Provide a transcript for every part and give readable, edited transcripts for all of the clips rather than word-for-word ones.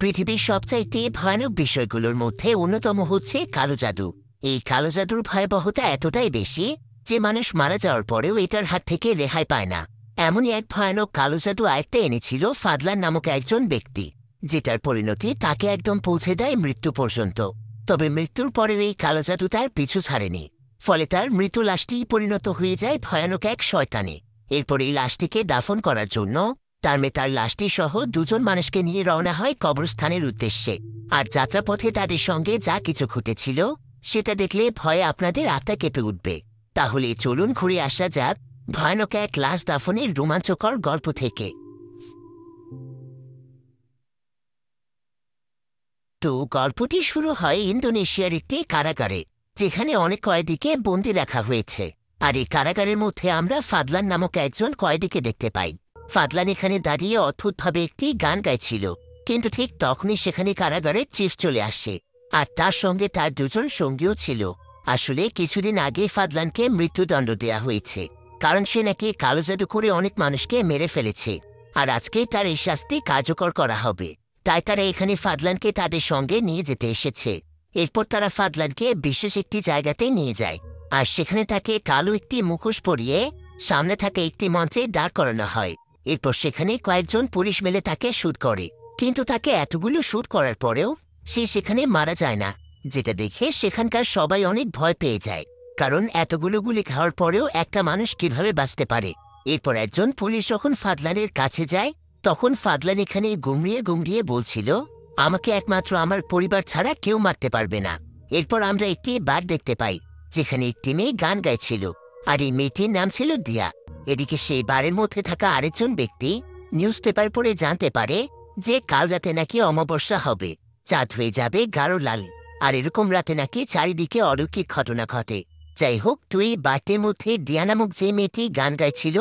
পৃথিবীর সবচাইতে ভয়ানক বিষয়গুলোর মধ্যে অন্যতম হচ্ছে কালো জাদু। এই কালো জাদুর ভয়াবহতা এতটাই বেশি যে মানুষ মারা যাওয়ার পরেও এটার হাত থেকে রেহাই পায় না। এমনই এক ভয়ানক কালো জাদু আয়ত্তে এনেছিল ফাদলান নামক একজন ব্যক্তি, যেটার পরিণতি তাকে একদম পৌঁছে দেয় মৃত্যু পর্যন্ত। তবে মৃত্যুর পরেও এই কালো জাদু তার পিছু ছাড়েনি, ফলে তার মৃত্যু লাশটি পরিণত হয়ে যায় ভয়ানক এক শয়তানে। এরপর এই লাশটিকে দাফন করার জন্য তার মেয়ে তার লাশটি সহ দুজন মানুষকে নিয়ে রওনা হয় কবরস্থানের উদ্দেশ্যে। আর যাত্রাপথে তাদের সঙ্গে যা কিছু ঘটেছিল সেটা দেখলে ভয়ে আপনাদের আত্মা কেঁপে উঠবে। তাহলে চলুন ঘুরে আসা যাক ভয়ানক এক লাশ দাফনের রোমাঞ্চকর গল্প থেকে। তো গল্পটি শুরু হয় ইন্দোনেশিয়ার একটি কারাগারে, যেখানে অনেক কয়েদিকে বন্দি রাখা হয়েছে। আর এই কারাগারের মধ্যে আমরা ফাদলান নামক একজন কয়েদিকে দেখতে পাই। ফাদলান এখানে দাঁড়িয়ে অদ্ভুতভাবে একটি গান গাইছিল, কিন্তু ঠিক তখনই সেখানে কারাগারের চিফ চলে আসে। আর তার সঙ্গে তার দুজন সঙ্গীও ছিল। আসলে কিছুদিন আগে ফাদলানকে মৃত্যুদণ্ড দেয়া হয়েছে, কারণ সে নাকি কালো জাদু করে অনেক মানুষকে মেরে ফেলেছে। আর আজকে তার এই শাস্তি কার্যকর করা হবে, তাই তারা এখানে ফাদলানকে তাদের সঙ্গে নিয়ে যেতে এসেছে। এরপর তারা ফাদলানকে বিশেষ একটি জায়গাতে নিয়ে যায়, আর সেখানে তাকে কালো একটি মুখোশ পরিয়ে সামনে থাকা একটি মঞ্চে দাঁড় করানো হয়। এরপর সেখানে কয়েকজন পুলিশ মিলে তাকে শ্যুট করে, কিন্তু তাকে এতগুলো শ্যুট করার পরেও সে সেখানে মারা যায় না, যেটা দেখে সেখানকার সবাই অনেক ভয় পেয়ে যায়। কারণ এতগুলো গুলি খাওয়ার পরেও একটা মানুষ কিভাবে বাঁচতে পারে। এরপর একজন পুলিশ যখন ফাদলানের কাছে যায়, তখন ফাদলান এখানে গুমড়িয়ে গুমড়িয়ে বলছিল, আমাকে একমাত্র আমার পরিবার ছাড়া কেউ মারতে পারবে না। এরপর আমরা একটি বার দেখতে পাই, যেখানে একটি মেয়ে গান গাইছিল, আর এই মেয়েটির নাম ছিল দিয়া। এদিকে সেই বারের মধ্যে থাকা আরেকজন ব্যক্তি নিউজ পেপার পড়ে জানতে পারে যে কাল রাতে নাকি অমাবস্যা হবে, চাঁদ হয়ে যাবে গাঢ় লাল। আর এরকম রাতে নাকি চারিদিকে অলৌকিক ঘটনা ঘটে। যাই হোক, তুই বার্তের মধ্যে দিয়া নামক যে মেয়েটি গান গাইছিল,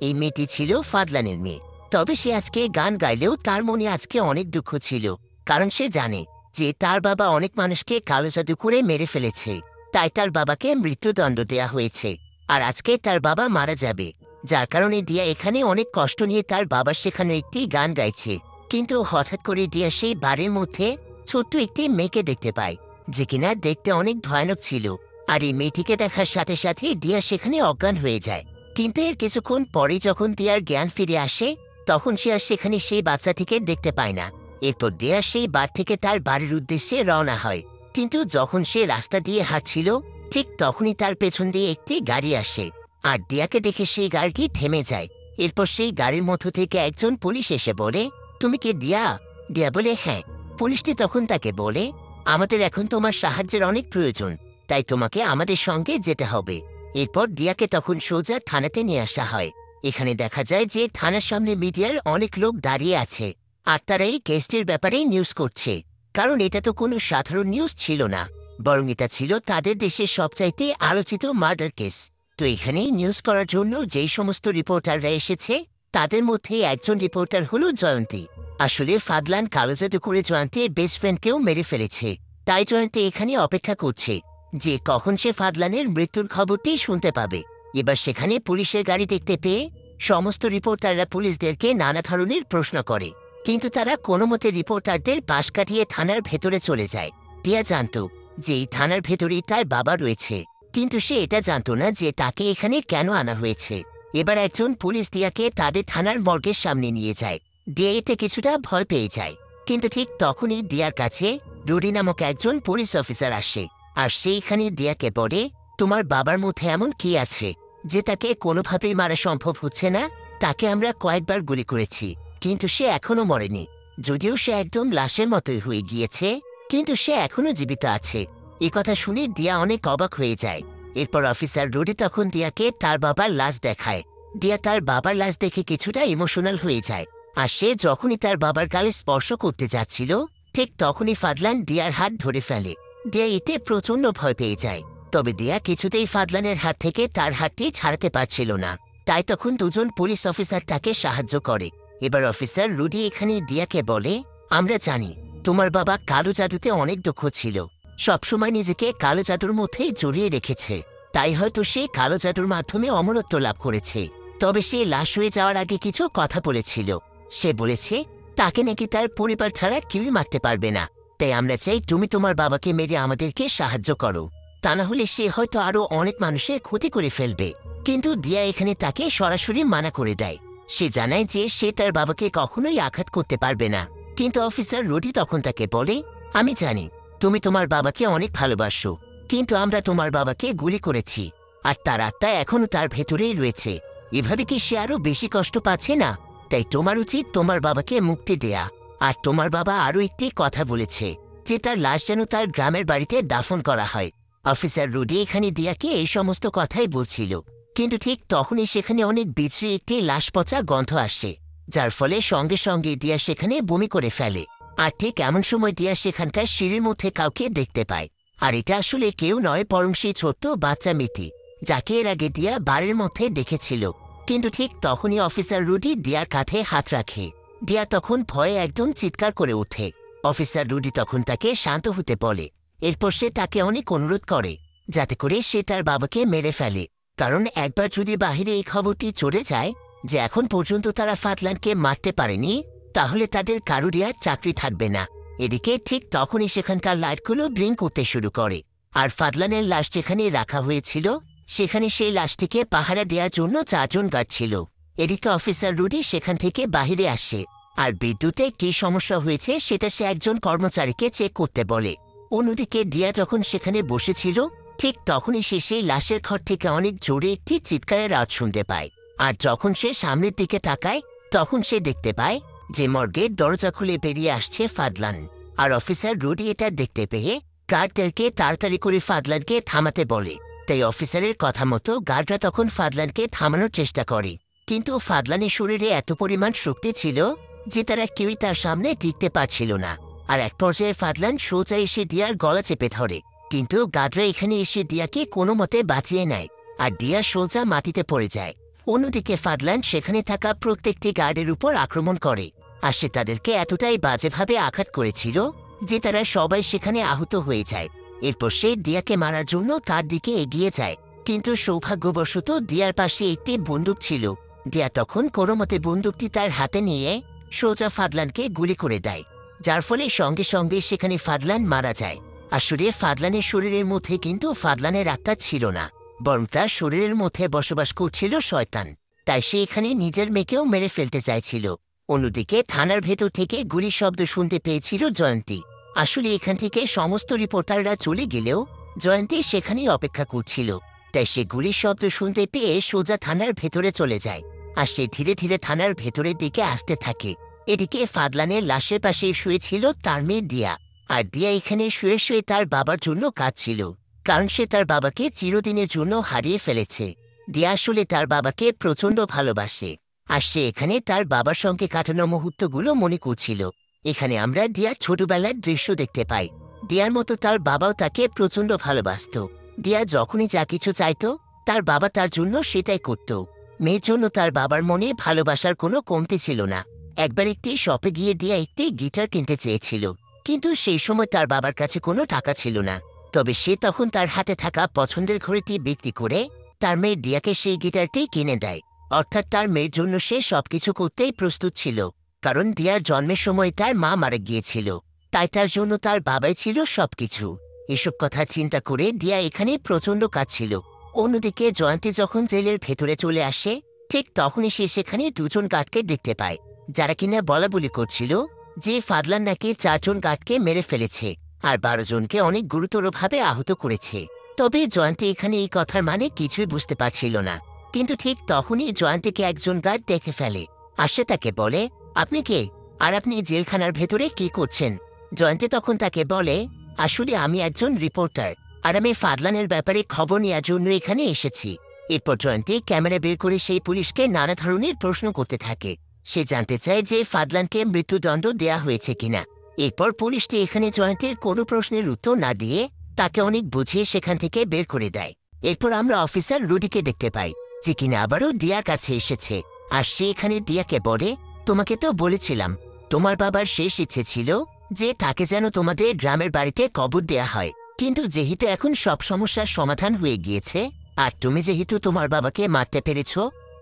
এই মেয়েটি ছিল ফাদলানের মেয়ে। তবে সে আজকে গান গাইলেও তার মনে আজকে অনেক দুঃখ ছিল, কারণ সে জানে যে তার বাবা অনেক মানুষকে কালো জাদু করে মেরে ফেলেছে। তাই তার বাবাকে মৃত্যুদণ্ড দেয়া হয়েছে, আর আজকে তার বাবা মারা যাবে। যার কারণে দিয়া এখানে অনেক কষ্ট নিয়ে তার বাবার শেখানো একটি গান গাইছে। কিন্তু হঠাৎ করে দিয়া সেই বাড়ির মধ্যে ছোট্ট একটি মেয়েকে দেখতে পায়, যে কিনা দেখতে অনেক ভয়ানক ছিল। আর এই মেয়েটিকে দেখার সাথে সাথে দিয়া সেখানে অজ্ঞান হয়ে যায়। কিন্তু এর কিছুক্ষণ পরে যখন দিয়ার জ্ঞান ফিরে আসে, তখন সে আর সেখানে সেই বাচ্চাটিকে দেখতে পায় না। এরপর দিয়া সেই বার থেকে তার বাড়ির উদ্দেশ্যে রওনা হয়। কিন্তু যখন সে রাস্তা দিয়ে হাঁটছিল, ঠিক তখনই তার পেছন দিয়ে একটি গাড়ি আসে। আর দিয়াকে দেখে সেই গাড়ি থেমে যায়। এরপর সেই গাড়ির মধ্য থেকে একজন পুলিশ এসে বলে, তুমি কি দিয়া? দিয়া বলে, হ্যাঁ। পুলিশটি তখন তাকে বলে, আমাদের এখন তোমার সাহায্যের অনেক প্রয়োজন, তাই তোমাকে আমাদের সঙ্গে যেতে হবে। এরপর দিয়াকে তখন সোজা থানাতে নিয়ে আসা হয়। এখানে দেখা যায় যে থানার সামনে মিডিয়ার অনেক লোক দাঁড়িয়ে আছে, আর তারা এই কেসটির ব্যাপারে নিউজ করছে। কারণ এটা তো কোনো সাধারণ নিউজ ছিল না, বরং এটা ছিল তাদের দেশের সবচাইতে আলোচিত মার্ডার কেস। তো এখানেই নিউজ করার জন্য যেই সমস্ত রিপোর্টাররা এসেছে, তাদের মধ্যে একজন রিপোর্টার হলো জয়ন্তী। আসলে ফাদলান কালো জাদু করে জয়ন্তীর বেস্ট ফ্রেন্ডকেও মেরে ফেলেছে, তাই জয়ন্তী এখানে অপেক্ষা করছে যে কখন সে ফাদলানের মৃত্যুর খবরটি শুনতে পাবে। এবার সেখানে পুলিশের গাড়ি দেখতে পেয়ে সমস্ত রিপোর্টাররা পুলিশদেরকে নানা ধরনের প্রশ্ন করে, কিন্তু তারা কোনো মতে রিপোর্টারদের পাশ কাটিয়ে থানার ভেতরে চলে যায়। টিয়া জানত যে এই থানার ভেতরেই তার বাবা রয়েছে, কিন্তু সে এটা জানত না যে তাকে এখানে কেন আনা হয়েছে। এবার একজন পুলিশ দিয়াকে তাদের থানার মর্গের সামনে নিয়ে যায়। দিয়া এতে কিছুটা ভয় পেয়ে যায়, কিন্তু ঠিক তখনই দিয়ার কাছে রুডি নামক একজন পুলিশ অফিসার আসে। আর সেইখানে দিয়াকে বলে, তোমার বাবার মধ্যে এমন কি আছে যে তাকে কোনোভাবেই মারা সম্ভব হচ্ছে না? তাকে আমরা কয়েকবার গুলি করেছি, কিন্তু সে এখনো মরেনি। যদিও সে একদম লাশের মতোই হয়ে গিয়েছে, কিন্তু সে এখনো জীবিত আছে। এ কথা শুনে দিয়া অনেক অবাক হয়ে যায়। এরপর অফিসার রুডি তখন দিয়াকে তার বাবার লাশ দেখায়। দিয়া তার বাবার লাশ দেখে কিছুটা ইমোশনাল হয়ে যায়। আর সে যখনই তার বাবার গালে স্পর্শ করতে যাচ্ছিল, ঠিক তখনই ফাদলান দিয়ার হাত ধরে ফেলে। দিয়া এতে প্রচণ্ড ভয় পেয়ে যায়। তবে দিয়া কিছুতেই ফাদলানের হাত থেকে তার হাতটি ছাড়াতে পারছিল না, তাই তখন দুজন পুলিশ অফিসার তাকে সাহায্য করে। এবার অফিসার রুডি এখানে দিয়াকে বলে, আমরা জানি তোমার বাবা কালো জাদুতে অনেক দক্ষ ছিল, সবসময় নিজেকে কালো জাদুর মধ্যেই জড়িয়ে রেখেছে। তাই হয়তো সে কালো জাদুর মাধ্যমে অমরত্ব লাভ করেছে। তবে সে লাশ হয়ে যাওয়ার আগে কিছু কথা বলেছিল। সে বলেছে তাকে নাকি তার পরিবার ছাড়া কেউই মারতে পারবে না। তাই আমরা চাই তুমি তোমার বাবাকে মেরে আমাদেরকে সাহায্য করো, তা না হলে সে হয়তো আরো অনেক মানুষের ক্ষতি করে ফেলবে। কিন্তু দিয়া এখানে তাকে সরাসরি মানা করে দেয়। সে জানায় যে সে তার বাবাকে কখনোই আঘাত করতে পারবে না। কিন্তু অফিসার রুডি তখন তাকে বলে, আমি জানি তুমি তোমার বাবাকে অনেক ভালোবাসো, কিন্তু আমরা তোমার বাবাকে গুলি করেছি, আর তার আত্মা এখনো তার ভেতরেই রয়েছে। এভাবে কি সে আরো বেশি কষ্ট পাচ্ছে না? তাই তোমার উচিত তোমার বাবাকে মুক্তি দেয়া। আর তোমার বাবা আরো একটি কথা বলেছে, যে তার লাশ যেন তার গ্রামের বাড়িতে দাফন করা হয়। অফিসার রুডি এখানে দিয়াকে এই সমস্ত কথাই বলছিল, কিন্তু ঠিক তখনই সেখানে অনেক বিশ্রী একটি লাশ পচা গন্ধ আসে, যার ফলে সঙ্গে সঙ্গে দিয়া সেখানে বমি করে ফেলে। আর ঠিক এমন সময় দিয়া সেখানকার সিঁড়ির মধ্যে কাউকে দেখতে পায়। আর এটা আসলে কেউ নয়, বরং সেই ছোট্ট বাচ্চা মিতি, যাকে এর আগে দিয়া বাড়ির মধ্যে দেখেছিল। কিন্তু ঠিক তখনই অফিসার রুডি দিয়ার কাঁধে হাত রাখে। দিয়া তখন ভয়ে একদম চিৎকার করে ওঠে। অফিসার রুডি তখন তাকে শান্ত হতে বলে। এরপর সে তাকে অনেক অনুরোধ করে যাতে করে সে তার বাবাকে মেরে ফেলে, কারণ একবার যদি বাহিরে এই খবরটি চলে যায় যে এখন পর্যন্ত তারা ফাদলানকে মারতে পারেনি, তাহলে তাদের কারুরই আর চাকরি থাকবে না। এদিকে ঠিক তখনই সেখানকার লাইটগুলো ব্লিঙ্ক করতে শুরু করে। আর ফাদলানের লাশ যেখানে রাখা হয়েছিল সেখানে সেই লাশটিকে পাহারা দেওয়ার জন্য 4 জন গার্ড ছিল। এদিকে অফিসার রুডি সেখান থেকে বাহিরে আসে, আর বিদ্যুতে কি সমস্যা হয়েছে সেটা সে একজন কর্মচারীকে চেক করতে বলে। অন্যদিকে দিয়া যখন সেখানে বসেছিল, ঠিক তখনই সে সেই লাশের ঘর থেকে অনেক জোরে একটি চিৎকারের আওয়াজ শুনতে পায়। আর যখন সে সামনের দিকে তাকায়, তখন সে দেখতে পায় যে মর্গের দরজা খুলে বেরিয়ে আসছে ফাদলান। আর অফিসার রুডি এটা দেখতে পেয়ে গার্ডদেরকে তাড়াতাড়ি করে ফাদলানকে থামাতে বলে। তাই অফিসারের কথা মতো গার্ডরা তখন ফাদলানকে থামানোর চেষ্টা করে, কিন্তু ফাদলানের শরীরে এত পরিমাণ শক্তি ছিল যে তারা কেউই তার সামনে টিকতে পারছিল না। আর এক পর্যায়ে ফাদলান সোজা এসে দিয়ার গলা চেপে ধরে, কিন্তু গার্ডরা এখানে এসে দিয়াকে কোনো মতে বাঁচিয়ে নেয়, আর দিয়া সোজা মাটিতে পড়ে যায়। অন্যদিকে ফাদলান সেখানে থাকা প্রত্যেকটি গার্ডের উপর আক্রমণ করে, আর সে তাদেরকে এতটাই বাজেভাবে আঘাত করেছিল যে তারা সবাই সেখানে আহত হয়ে যায়। এরপর সে দিয়াকে মারার জন্য তার দিকে এগিয়ে যায়, কিন্তু সৌভাগ্যবশত দিয়ার পাশে একটি বন্দুক ছিল। দিয়া তখন কোনোমতে বন্দুকটি তার হাতে নিয়ে সোজা ফাদলানকে গুলি করে দেয়, যার ফলে সঙ্গে সঙ্গে সেখানে ফাদলান মারা যায়। আসলে ফাদলানের শরীরের মধ্যে কিন্তু ফাদলানের আত্মা ছিল না, বরং তার শরীরের মধ্যে বসবাস করছিল শয়তান। তাই সে এখানে নিজের মেয়েকেও মেরে ফেলতে চাইছিল। অন্যদিকে থানার ভেতর থেকে গুলির শব্দ শুনতে পেয়েছিল জয়ন্তী। আসলে এখান থেকে সমস্ত রিপোর্টাররা চলে গেলেও জয়ন্তী সেখানেই অপেক্ষা করছিল। তাই সে গুলির শব্দ শুনতে পেয়ে সোজা থানার ভেতরে চলে যায়, আর সে ধীরে ধীরে থানার ভেতরের দিকে আসতে থাকে। এদিকে ফাদলানের লাশের পাশে শুয়েছিল তার মেয়ে দিয়া। আর দিয়া এখানে শুয়ে শুয়ে তার বাবার জন্য কাঁদছিল, কারণ সে তার বাবাকে চিরদিনের জন্য হারিয়ে ফেলেছে। দিয়া আসলে তার বাবাকে প্রচণ্ড ভালোবাসে, আর সে এখানে তার বাবার সঙ্গে কাটানো মুহূর্তগুলো মনে করছিল। এখানে আমরা দিয়ার ছোটবেলার দৃশ্য দেখতে পাই। দিয়ার মতো তার বাবাও তাকে প্রচণ্ড ভালোবাসত। দিয়া যখনই যা কিছু চাইত তার বাবা তার জন্য সেটাই করত। মেয়ের জন্য তার বাবার মনে ভালোবাসার কোনো কমতি ছিল না। একবার একটি শপে গিয়ে দিয়া একটি গিটার কিনতে চেয়েছিল, কিন্তু সেই সময় তার বাবার কাছে কোনো টাকা ছিল না। তবে সে তখন তার হাতে থাকা পছন্দের ঘড়িটি বিক্রি করে তার মেয়ে দিয়াকে সেই গিটারটি কিনে দেয়। অর্থাৎ তার মেয়ের জন্য সে সবকিছু করতেই প্রস্তুত ছিল, কারণ দিয়ার জন্মের সময় তার মা মারা গিয়েছিল। তাই তার জন্য তার বাবাই ছিল সবকিছু। এসব কথা চিন্তা করে দিয়া এখানে প্রচণ্ড কাঁদছিল। অন্যদিকে জয়ন্তী যখন জেলের ভেতরে চলে আসে, ঠিক তখনই সে সেখানে 2 জন গার্ডকে দেখতে পায়, যারা কিনা বলাবলি করছিল যে ফাদলান নাকি 4 জন গার্ডকে মেরে ফেলেছে, আর 12 জনকে অনেক গুরুতরভাবে আহত করেছে। তবে জয়ন্তী এখানে এই কথার মানে কিছুই বুঝতে পারছিল না। কিন্তু ঠিক তখনই জয়ন্তীকে একজন গার্ড দেখে ফেলে, আর সে তাকে বলে, আপনি কে, আর আপনি জেলখানার ভেতরে কি করছেন? জয়ন্তী তখন তাকে বলে, আসলে আমি একজন রিপোর্টার, আর আমি ফাদলানের ব্যাপারে খবর নেওয়ার জন্য এখানে এসেছি। এরপর জয়ন্তী ক্যামেরা বের করে সেই পুলিশকে নানা ধরনের প্রশ্ন করতে থাকে। সে জানতে চায় যে ফাদলানকে মৃত্যুদণ্ড দেয়া হয়েছে কিনা। এরপর পুলিশটি এখানে জয়ন্তীর কোনো প্রশ্নের উত্তর না দিয়ে তাকে অনেক বুঝিয়ে সেখান থেকে বের করে দেয়। এরপর আমরা অফিসার রুডিকে দেখতে পাই, যে কিনা আবারও দিয়ার কাছে এসেছে। আর সে এখানে দিয়াকে বলে, তোমাকে তো বলেছিলাম তোমার বাবার শেষ ইচ্ছে ছিল যে তাকে যেন তোমাদের গ্রামের বাড়িতে কবর দেয়া হয়, কিন্তু যেহেতু এখন সব সমস্যার সমাধান হয়ে গিয়েছে, আর তুমি যেহেতু তোমার বাবাকে মারতে পেরেছ,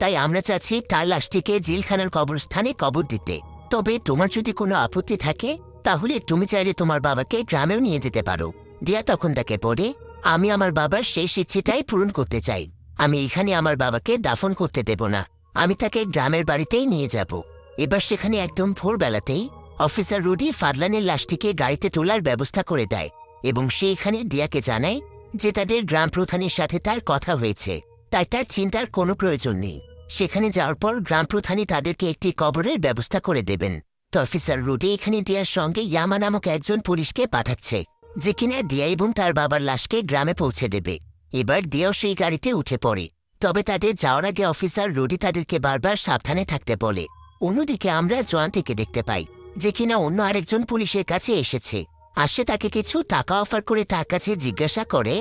তাই আমরা চাচ্ছি তার লাশটিকে জেলখানার কবরস্থানে কবর দিতে। তবে তোমার যদি কোনো আপত্তি থাকে তাহলে তুমি চাইলে তোমার বাবাকে গ্রামেও নিয়ে যেতে পারো। দিয়া তখন তাকে বলে, আমি আমার বাবার শেষ ইচ্ছেটাই পূরণ করতে চাই। আমি এখানে আমার বাবাকে দাফন করতে দেব না, আমি তাকে গ্রামের বাড়িতেই নিয়ে যাব। এবার সেখানে একদম ভোরবেলাতেই অফিসার রুডি ফাদলানের লাশটিকে গাড়িতে তোলার ব্যবস্থা করে দেয় এবং সে এখানে দিয়াকে জানায় যে তাদের গ্রাম প্রধানের সাথে তার কথা হয়েছে, তাই তার চিন্তার কোনো প্রয়োজন নেই। সেখানে যাওয়ার পর গ্রাম প্রধানই তাদেরকে একটি কবরের ব্যবস্থা করে দেবেন। তো অফিসার রুডি এখানে দিয়ার সঙ্গে ইয়ামা নামক একজন পুলিশকে পাঠাচ্ছে, যে কিনা দিয়া এবং তার বাবার লাশকে গ্রামে পৌঁছে দেবে। এবার দিয়াও সেই গাড়িতে উঠে পড়ে। তবে তাদের যাওয়ার আগে অফিসার রুডি তাদেরকে বারবার সাবধানে থাকতে বলে। অন্যদিকে আমরা জয়ন্তীকে দেখতে পাই, যে কিনা অন্য আরেকজন পুলিশের কাছে এসেছে। আসে তাকে কিছু টাকা অফার করে তার কাছে জিজ্ঞাসা করে,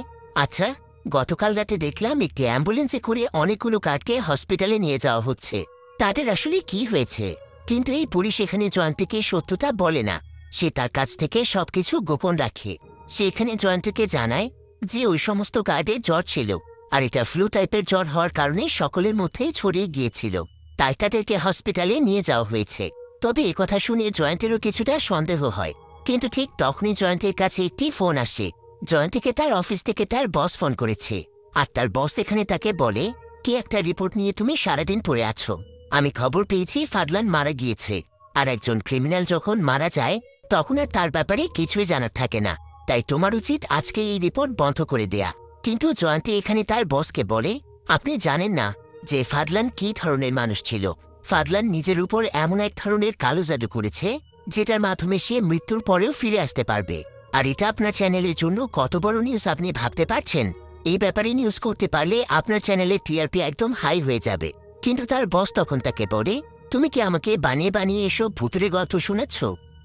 আচ্ছা, গতকাল রাতে দেখলাম একটি অ্যাম্বুলেন্সে করে অনেকগুলো কার্ডকে হসপিটালে নিয়ে যাওয়া হচ্ছে, তাদের আসলে কি হয়েছে? কিন্তু এই পুলিশ এখানে জয়ন্তীকে সত্যতা বলে না, সে তার কাছ থেকে সবকিছু গোপন রাখে। সে এখানে জয়ন্তীকে জানায় যে ওই সমস্ত কার্ডে জ্বর ছিল, আর এটা ফ্লু টাইপের জ্বর হওয়ার কারণে সকলের মধ্যেই ছড়িয়ে গিয়েছিল, তাই তাদেরকে হসপিটালে নিয়ে যাওয়া হয়েছে। তবে একথা শুনে জয়ন্তীরও কিছুটা সন্দেহ হয়। কিন্তু ঠিক তখনই জয়ন্তীর কাছে একটি ফোন আসে। জয়ন্তীকে তার অফিস থেকে তার বস ফোন করেছে, আর তার বস এখানে তাকে বলে, কি একটা রিপোর্ট নিয়ে তুমি সারাদিন পড়ে আছো? আমি খবর পেয়েছি ফাদলান মারা গিয়েছে, আর একজন ক্রিমিনাল যখন মারা যায় তখন আর তার ব্যাপারে কিছুই জানার থাকে না, তাই তোমার উচিত আজকে এই রিপোর্ট বন্ধ করে দেয়া। কিন্তু জয়ন্তী এখানে তার বসকে বলে, আপনি জানেন না যে ফাদলান কী ধরনের মানুষ ছিল। ফাদলান নিজের উপর এমন এক ধরনের কালো জাদু করেছে যেটার মাধ্যমে সে মৃত্যুর পরেও ফিরে আসতে পারবে। আর এটা আপনার চ্যানেলের জন্য কত বড় নিউজ আপনি ভাবতে পারছেন? এই ব্যাপারে নিউজ করতে পারলে আপনার চ্যানেলের টিআরপি একদম হাই হয়ে যাবে। কিন্তু তার বস তখন তাকে বলে, তুমি কি আমাকে বানিয়ে বানিয়ে এসব ভূতের গল্প শোনাচ্ছ?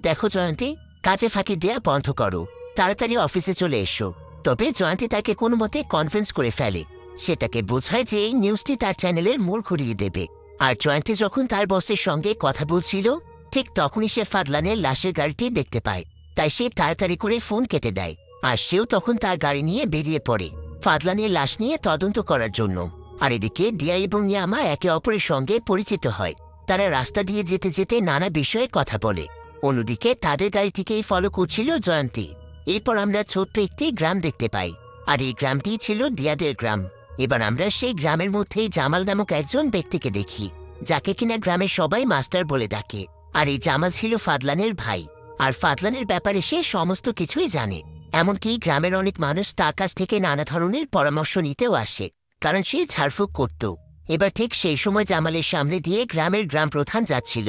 দেখো জয়ন্তী, কাজে ফাঁকি দেয়া বন্ধ করো, তাড়াতাড়ি অফিসে চলে এসো। তবে জয়ন্তী তাকে কোনো মতে কনভিন্স করে ফেলে। সে তাকে বোঝায় যে এই নিউজটি তার চ্যানেলের মূল ঘুরিয়ে দেবে। আর জয়ন্তী যখন তার বসের সঙ্গে কথা বলছিল ঠিক তখনই সে ফাদলানের লাশের গাড়িটি দেখতে পায়, তাই সে তাড়াতাড়ি করে ফোন কেটে দেয়। আর সেও তখন তার গাড়ি নিয়ে বেরিয়ে পড়ে ফাদলানের লাশ নিয়ে তদন্ত করার জন্য। আর এদিকে দিয়া এবং ইয়ামা একে অপরের সঙ্গে পরিচিত হয়। তারা রাস্তা দিয়ে যেতে যেতে নানা বিষয়ে কথা বলে। অন্যদিকে তাদের গাড়িটিকেই ফলো করছিল জয়ন্তী। এরপর আমরা ছোট্ট একটি গ্রাম দেখতে পাই, আর এই গ্রামটি ছিল দিয়াদের গ্রাম। এবার আমরা সেই গ্রামের মধ্যেই জামাল নামক একজন ব্যক্তিকে দেখি, যাকে কিনা গ্রামের সবাই মাস্টার বলে ডাকে। আর এই জামাল ছিল ফাদলানের ভাই, আর ফাদলানের ব্যাপারে সে সমস্ত কিছুই জানে। এমনকি গ্রামের অনেক মানুষ তার কাছ থেকে নানা ধরনের পরামর্শ নিতেও আসে, কারণ সে ঝাড়ফুঁক করত। এবার ঠিক সেই সময় জামালের সামনে দিয়ে গ্রামের গ্রাম প্রধান যাচ্ছিল,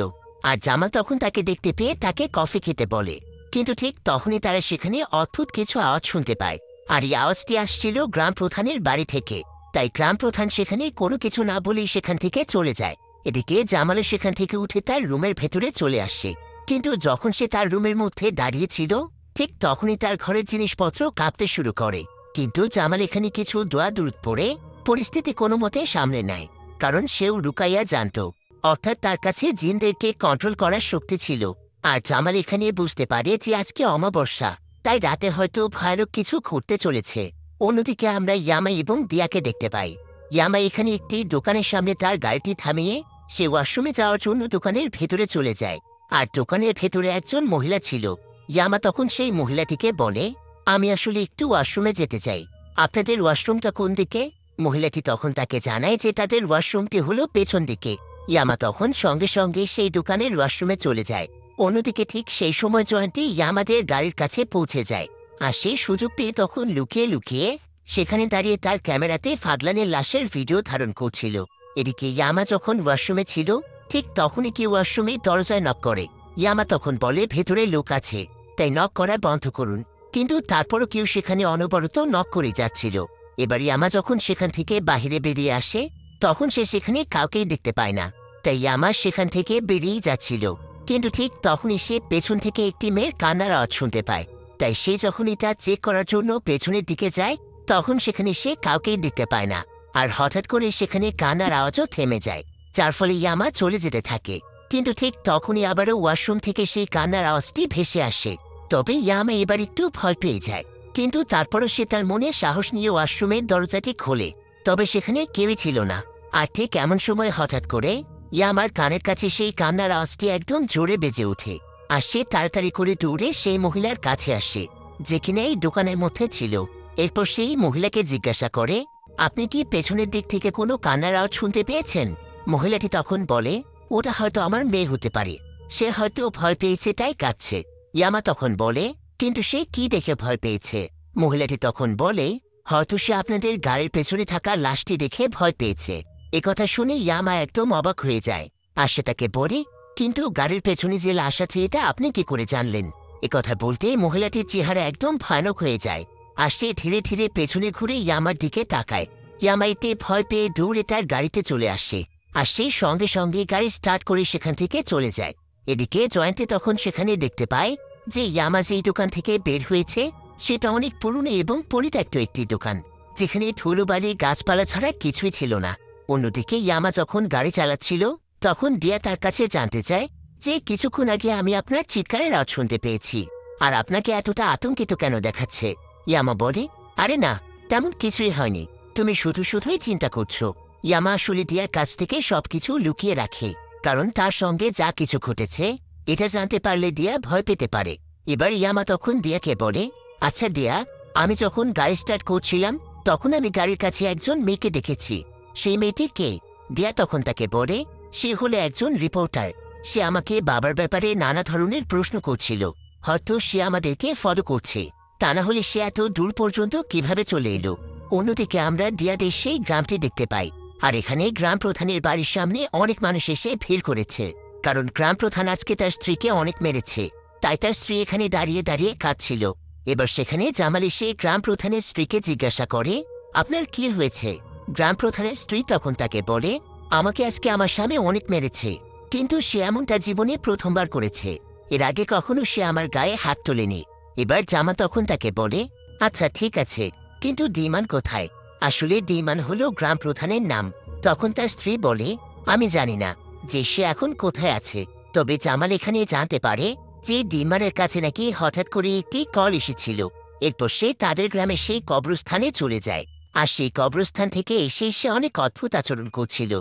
আর জামাল তখন তাকে দেখতে পেয়ে তাকে কফি খেতে বলে। কিন্তু ঠিক তখনই তারা সেখানে অদ্ভুত কিছু আওয়াজ শুনতে পায়, আর এই আওয়াজটি আসছিল গ্রাম প্রধানের বাড়ি থেকে। তাই গ্রাম প্রধান সেখানে কোনো কিছু না বলেই সেখান থেকে চলে যায়। এদিকে জামালের সেখান থেকে উঠে তার রুমের ভেতরে চলে আসে। কিন্তু যখন সে তার রুমের মধ্যে দাঁড়িয়েছিল ঠিক তখনই তার ঘরের জিনিসপত্র কাঁপতে শুরু করে। কিন্তু জামাল এখানে কিছু দোয়া দূরত পড়ে পরিস্থিতি কোনো মতে সামলে নেয়, কারণ সেও রুকাইয়া জানত, অর্থাৎ তার কাছে জিনদেরকে কন্ট্রোল করার শক্তি ছিল। আর জামাল এখানে বুঝতে পারে যে আজকে অমাবস্যা, তাই রাতে হয়তো ভয়ানক কিছু ঘটতে চলেছে। অন্যদিকে আমরা ইয়ামা এবং দিয়াকে দেখতে পাই। ইয়ামা এখানে একটি দোকানের সামনে তার গাড়িটি থামিয়ে সে ওয়াশরুমে যাওয়ার জন্য দোকানের ভেতরে চলে যায়। আর দোকানের ভেতরে একজন মহিলা ছিল। ইয়ামা তখন সেই মহিলাটিকে বলে, আমি আসলে একটু ওয়াশরুমে যেতে চাই, আপনাদের ওয়াশরুমটা কোন দিকে? মহিলাটি তখন তাকে জানায় যে তাদের ওয়াশরুমটি হলো পেছন দিকে। ইয়ামা তখন সঙ্গে সঙ্গে সেই দোকানের ওয়াশরুমে চলে যায়। অন্যদিকে ঠিক সেই সময় জয়ন্তী ইয়ামাদের গাড়ির কাছে পৌঁছে যায়, আর সেই সুযোগ পেয়ে তখন লুকিয়ে লুকিয়ে সেখানে দাঁড়িয়ে তার ক্যামেরাতে ফাদলানের লাশের ভিডিও ধারণ করছিল। এদিকে ইয়ামা যখন ওয়াশরুমে ছিল ঠিক তখনই কেউ ওয়াশরুমে দরজায় নক করে। ইয়ামা তখন বলে ভেতরে লোক আছে, তাই নক করা বন্ধ করুন। কিন্তু তারপরও কেউ সেখানে অনবরত নক করে যাচ্ছিল। এবার ইয়ামা যখন সেখান থেকে বাহিরে বেরিয়ে আসে তখন সে সেখানে কাউকেই দেখতে পায় না, তাই ইয়ামা সেখান থেকে বেরিয়ে যাচ্ছিল। কিন্তু ঠিক তখনই সে পেছন থেকে একটি মেয়ের কান্নার আওয়াজ শুনতে পায়, তাই সে যখন এটা চেক করার জন্য পেছনের দিকে যায় তখন সেখানে সে কাউকেই দেখতে পায় না। আর হঠাৎ করে সেখানে কান্নার আওয়াজও থেমে যায়, যার ফলে ইয়ামা চলে যেতে থাকে। কিন্তু ঠিক তখনই আবারও ওয়াশরুম থেকে সেই কান্নার আওয়াজটি ভেসে আসে। তবে ইয়ামা এবার একটু ভয় পেয়ে যায়, কিন্তু তারপরও সে তার মনে সাহস নিয়ে ওয়াশরুমের দরজাটি খোলে। তবে সেখানে কেউই ছিল না। আর ঠিক এমন সময় হঠাৎ করে ইয়ামার কানের কাছে সেই কান্নার আওয়াজটি একদম জোরে বেজে ওঠে। আর সে তাড়াতাড়ি করে দৌড়ে সেই মহিলার কাছে আসে, যে কিনা এই দোকানের মধ্যে ছিল। এরপর সেই মহিলাকে জিজ্ঞাসা করে, আপনি কি পেছনের দিক থেকে কোনো কান্নার আওয়াজ শুনতে পেয়েছেন? মহিলাটি তখন বলে, ওটা হয়তো আমার মেয়ে হতে পারে, সে হয়তো ভয় পেয়েছে তাই কাঁদছে। ইয়ামা তখন বলে, কিন্তু সে কি দেখে ভয় পেয়েছে? মহিলাটি তখন বলে, হয়তো সে আপনাদের গাড়ির পেছনে থাকা লাশটি দেখে ভয় পেয়েছে। একথা শুনে ইয়ামা একদম অবাক হয়ে যায়। আর সে তাকে বলে, কিন্তু গাড়ির পেছনে যে লাশ আছে এটা আপনি কি করে জানলেন? একথা বলতে মহিলাটির চেহারা একদম ভয়ানক হয়ে যায়। আর সে ধীরে ধীরে পেছনে ঘুরে ইয়ামার দিকে তাকায়। ইয়ামা এতে ভয় পেয়ে দৌড়ে তার গাড়িতে চলে আসে। আর সেই সঙ্গে সঙ্গে গাড়ি স্টার্ট করে সেখান থেকে চলে যায়। এদিকে জয়ন্তী তখন সেখানে দেখতে পায় যে ইয়ামা যেই দোকান থেকে বের হয়েছে সেটা অনেক পুরনো এবং পরিত্যক্ত একটি দোকান, যেখানে ধুলোবালি গাছপালা ছাড়া কিছুই ছিল না। অন্যদিকে ইয়ামা যখন গাড়ি চালাচ্ছিল তখন দিয়া তার কাছে জানতে চায় যে কিছুক্ষণ আগে আমি আপনার চিৎকারের আওয়াজ শুনতে পেয়েছি, আর আপনাকে এতটা আতঙ্কিত কেন দেখাচ্ছে? ইয়ামা বলে, আরে না, তেমন কিছুই হয়নি, তুমি শুধু শুধুই চিন্তা করছো। ইয়ামা আসলে দিয়ার কাছ থেকে সবকিছু লুকিয়ে রাখে, কারণ তার সঙ্গে যা কিছু ঘটেছে এটা জানতে পারলে দিয়া ভয় পেতে পারে। এবার ইয়ামা তখন দিয়াকে বলে, আচ্ছা দিয়া, আমি যখন গাড়ি স্টার্ট করছিলাম তখন আমি গাড়ির কাছে একজন মেয়েকে দেখেছি, সেই মেয়েটি কে? দিয়া তখন তাকে বলে, সে হলো একজন রিপোর্টার। সে আমাকে বাবার ব্যাপারে নানা ধরনের প্রশ্ন করছিল। হয়তো সে আমাদেরকে ফলো করছে, তা না হলে সে এত দূর পর্যন্ত কিভাবে চলে এলো? অন্যদিকে আমরা দিয়াদের সেই গ্রামটি দেখতে পাই। আর এখানে গ্রাম প্রধানের বাড়ির সামনে অনেক মানুষ এসে ভিড় করেছে, কারণ গ্রাম প্রধান আজকে তার স্ত্রীকে অনেক মেরেছে, তাই তার স্ত্রী এখানে দাঁড়িয়ে দাঁড়িয়ে কাঁদছিল। এবার সেখানে জামাল এসে গ্রাম প্রধানের স্ত্রীকে জিজ্ঞাসা করে, আপনার কি হয়েছে? গ্রাম প্রধানের স্ত্রী তখন তাকে বলে, আমাকে আজকে আমার স্বামী অনেক মেরেছে, কিন্তু সে এমনটা জীবনে প্রথমবার করেছে, এর আগে কখনো সে আমার গায়ে হাত তোলেনি। এবার জামা তখন তাকে বলে, আচ্ছা ঠিক আছে, কিন্তু ডিমান কোথায়? আসলে ডিমান হলো গ্রাম প্রধানের নাম। তখন তার স্ত্রী বলে, আমি জানি না যে সে এখন কোথায় আছে, তবে জামাল এখানে জানতে পারে যে ডিমানের কাছে নাকি হঠাৎ করে একটি কল এসেছিল। এরপর সে তাদের গ্রামে সেই কবরস্থানে চলে যায়। আর সেই কবরস্থান থেকে এসে সে অনেক অদ্ভুত আচরণ করছিল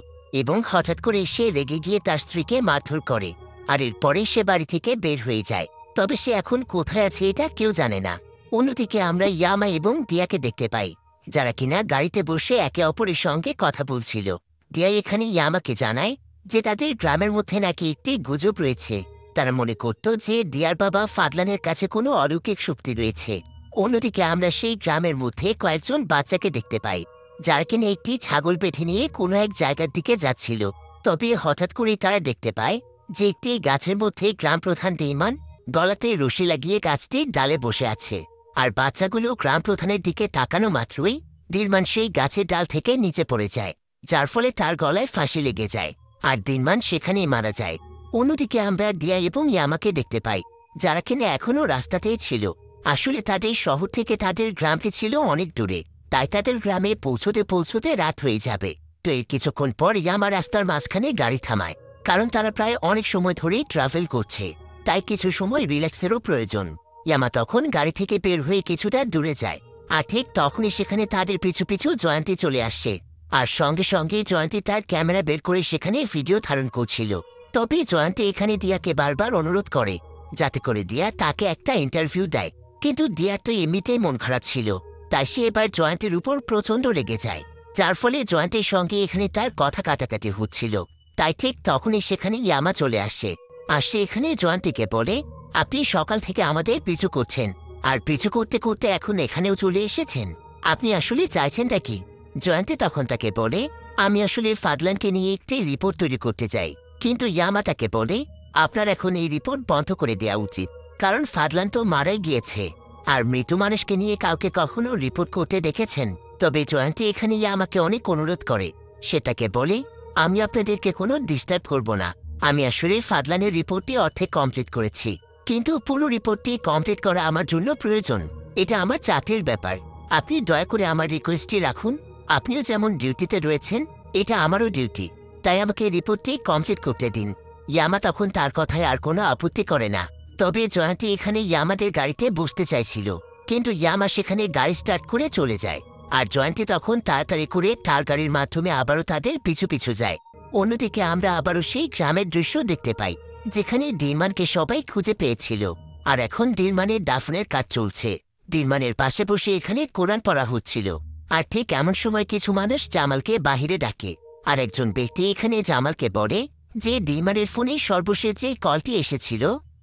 এবং হঠাৎ করে সে রেগে গিয়ে তার স্ত্রীকে মারধর করে। আর এরপরে সে বাড়ি থেকে বের হয়ে যায়। তবে সে এখন কোথায় আছে এটা কেউ জানে না। অন্যদিকে আমরা ইয়ামা এবং দিয়াকে দেখতে পাই, যারা কিনা গাড়িতে বসে একে অপরের সঙ্গে কথা বলছিল। দিয়া এখানে ইয়ামাকে জানায় যে তাদের গ্রামের মধ্যে নাকি একটি গুজব রয়েছে। তারা মনে করত যে দিয়ার বাবা ফাদলানের কাছে কোনো অলৌকিক শক্তি রয়েছে। অন্যদিকে আমরা সেই গ্রামের মধ্যে কয়েকজন বাচ্চাকে দেখতে পাই, যারা কিনা একটি ছাগল পেঠে নিয়ে কোনো এক জায়গার দিকে যাচ্ছিল। তবে হঠাৎ করেই তারা দেখতে পায় যে একটি গাছের মধ্যে গ্রাম প্রধান ডিমান গলাতে রশি লাগিয়ে গাছটির ডালে বসে আছে। আর বাচ্চাগুলো গ্রাম প্রধানের দিকে তাকানো মাত্রই দিনমান সেই গাছের ডাল থেকে নিচে পড়ে যায়, যার ফলে তার গলায় ফাঁসি লেগে যায়। আর দিনমান সেখানেই মারা যায়। অন্যদিকে আমরা দিয়া এবং ইয়ামাকে দেখতে পাই, যারা কিনা এখনও রাস্তাতেই ছিল। আসলে তাদের শহর থেকে তাদের গ্রামটি ছিল অনেক দূরে, তাই তাদের গ্রামে পৌঁছতে পৌঁছতে রাত হয়ে যাবে। তো এর কিছুক্ষণ পর ইয়ামা রাস্তার মাঝখানে গাড়ি থামায়, কারণ তারা প্রায় অনেক সময় ধরেই ট্রাভেল করছে, তাই কিছু সময় রিল্যাক্সেরও প্রয়োজন। ইয়ামা তখন গাড়ি থেকে বের হয়ে কিছুটা দূরে যায়। আর ঠিক তখনই সেখানে তাদের পিছু পিছু জয়ন্তী চলে আসছে। আর সঙ্গে সঙ্গে জয়ন্তী তার ক্যামেরা বের করে সেখানে ভিডিও ধারণ করছিল। তবে জয়ন্তী এখানে দিয়াকে বারবার অনুরোধ করে যাতে করে দিয়া তাকে একটা ইন্টারভিউ দেয়, কিন্তু দিয়ার তো এমনিতেই মন খারাপ ছিল, তাই সে এবার জয়ন্তীর উপর প্রচণ্ড রেগে যায়, যার ফলে জয়ন্তীর সঙ্গে এখানে তার কথা কাটাকাটি হচ্ছিল। তাই ঠিক তখনই সেখানে ইয়ামা চলে আসে। আর সে এখানে জয়ন্তীকে বলে, আপনি সকাল থেকে আমাদের পিছু করছেন, আর পিছু করতে করতে এখন এখানেও চলে এসেছেন, আপনি আসলে চাইছেনটা কি? জয়ন্তী তখন তাকে বলে, আমি আসলে ফাদলানকে নিয়ে একটি রিপোর্ট তৈরি করতে চাই। কিন্তু ইয়ামা তাকে বলে, আপনার এখন এই রিপোর্ট বন্ধ করে দেওয়া উচিত, কারণ ফাদলান তো মারাই গিয়েছে, আর মৃত মানুষকে নিয়ে কাউকে কখনো রিপোর্ট করতে দেখেছেন? তবে জয়ন্তী এখানে আমাকে অনেক অনুরোধ করে। সে তাকে বলে, আমি আপনাদেরকে কোনো ডিস্টার্ব করব না, আমি আসলে ফাদলানের রিপোর্টটি অর্ধেক কমপ্লিট করেছি, কিন্তু পুরো রিপোর্টটি কমপ্লিট করা আমার জন্য প্রয়োজন, এটা আমার চাকরির ব্যাপার। আপনি দয়া করে আমার রিকোয়েস্টটি রাখুন, আপনিও যেমন ডিউটিতে রয়েছেন এটা আমারও ডিউটি, তাই আমাকে রিপোর্টটি কমপ্লিট করতে দিন। ইয়ামা তখন তার কথায় আর কোনো আপত্তি করে না। তবে জয়ন্তী এখানে ইয়ামাদের গাড়িতে বসতে চাইছিল, কিন্তু ইয়ামা সেখানে গাড়ি স্টার্ট করে চলে যায়। আর জয়ন্তী তখন তাড়াতাড়ি করে তার গাড়ির মাধ্যমে আবারও তাদের পিছু পিছু যায়। অন্যদিকে আমরা আবারও সেই গ্রামের দৃশ্য দেখতে পাই, যেখানে দিলমানকে সবাই খুঁজে পেয়েছিল। আর এখন দিলমানের দাফনের কাজ চলছে। দিলমানের পাশে বসে এখানে কোরআন পড়া হচ্ছিল। আর ঠিক এমন সময় কিছু মানুষ জামালকে বাহিরে ডাকে। আর একজন ব্যক্তি এখানে জামালকে বলে যে দিলমানের ফোনে সর্বশেষ যে কলটি এসেছিল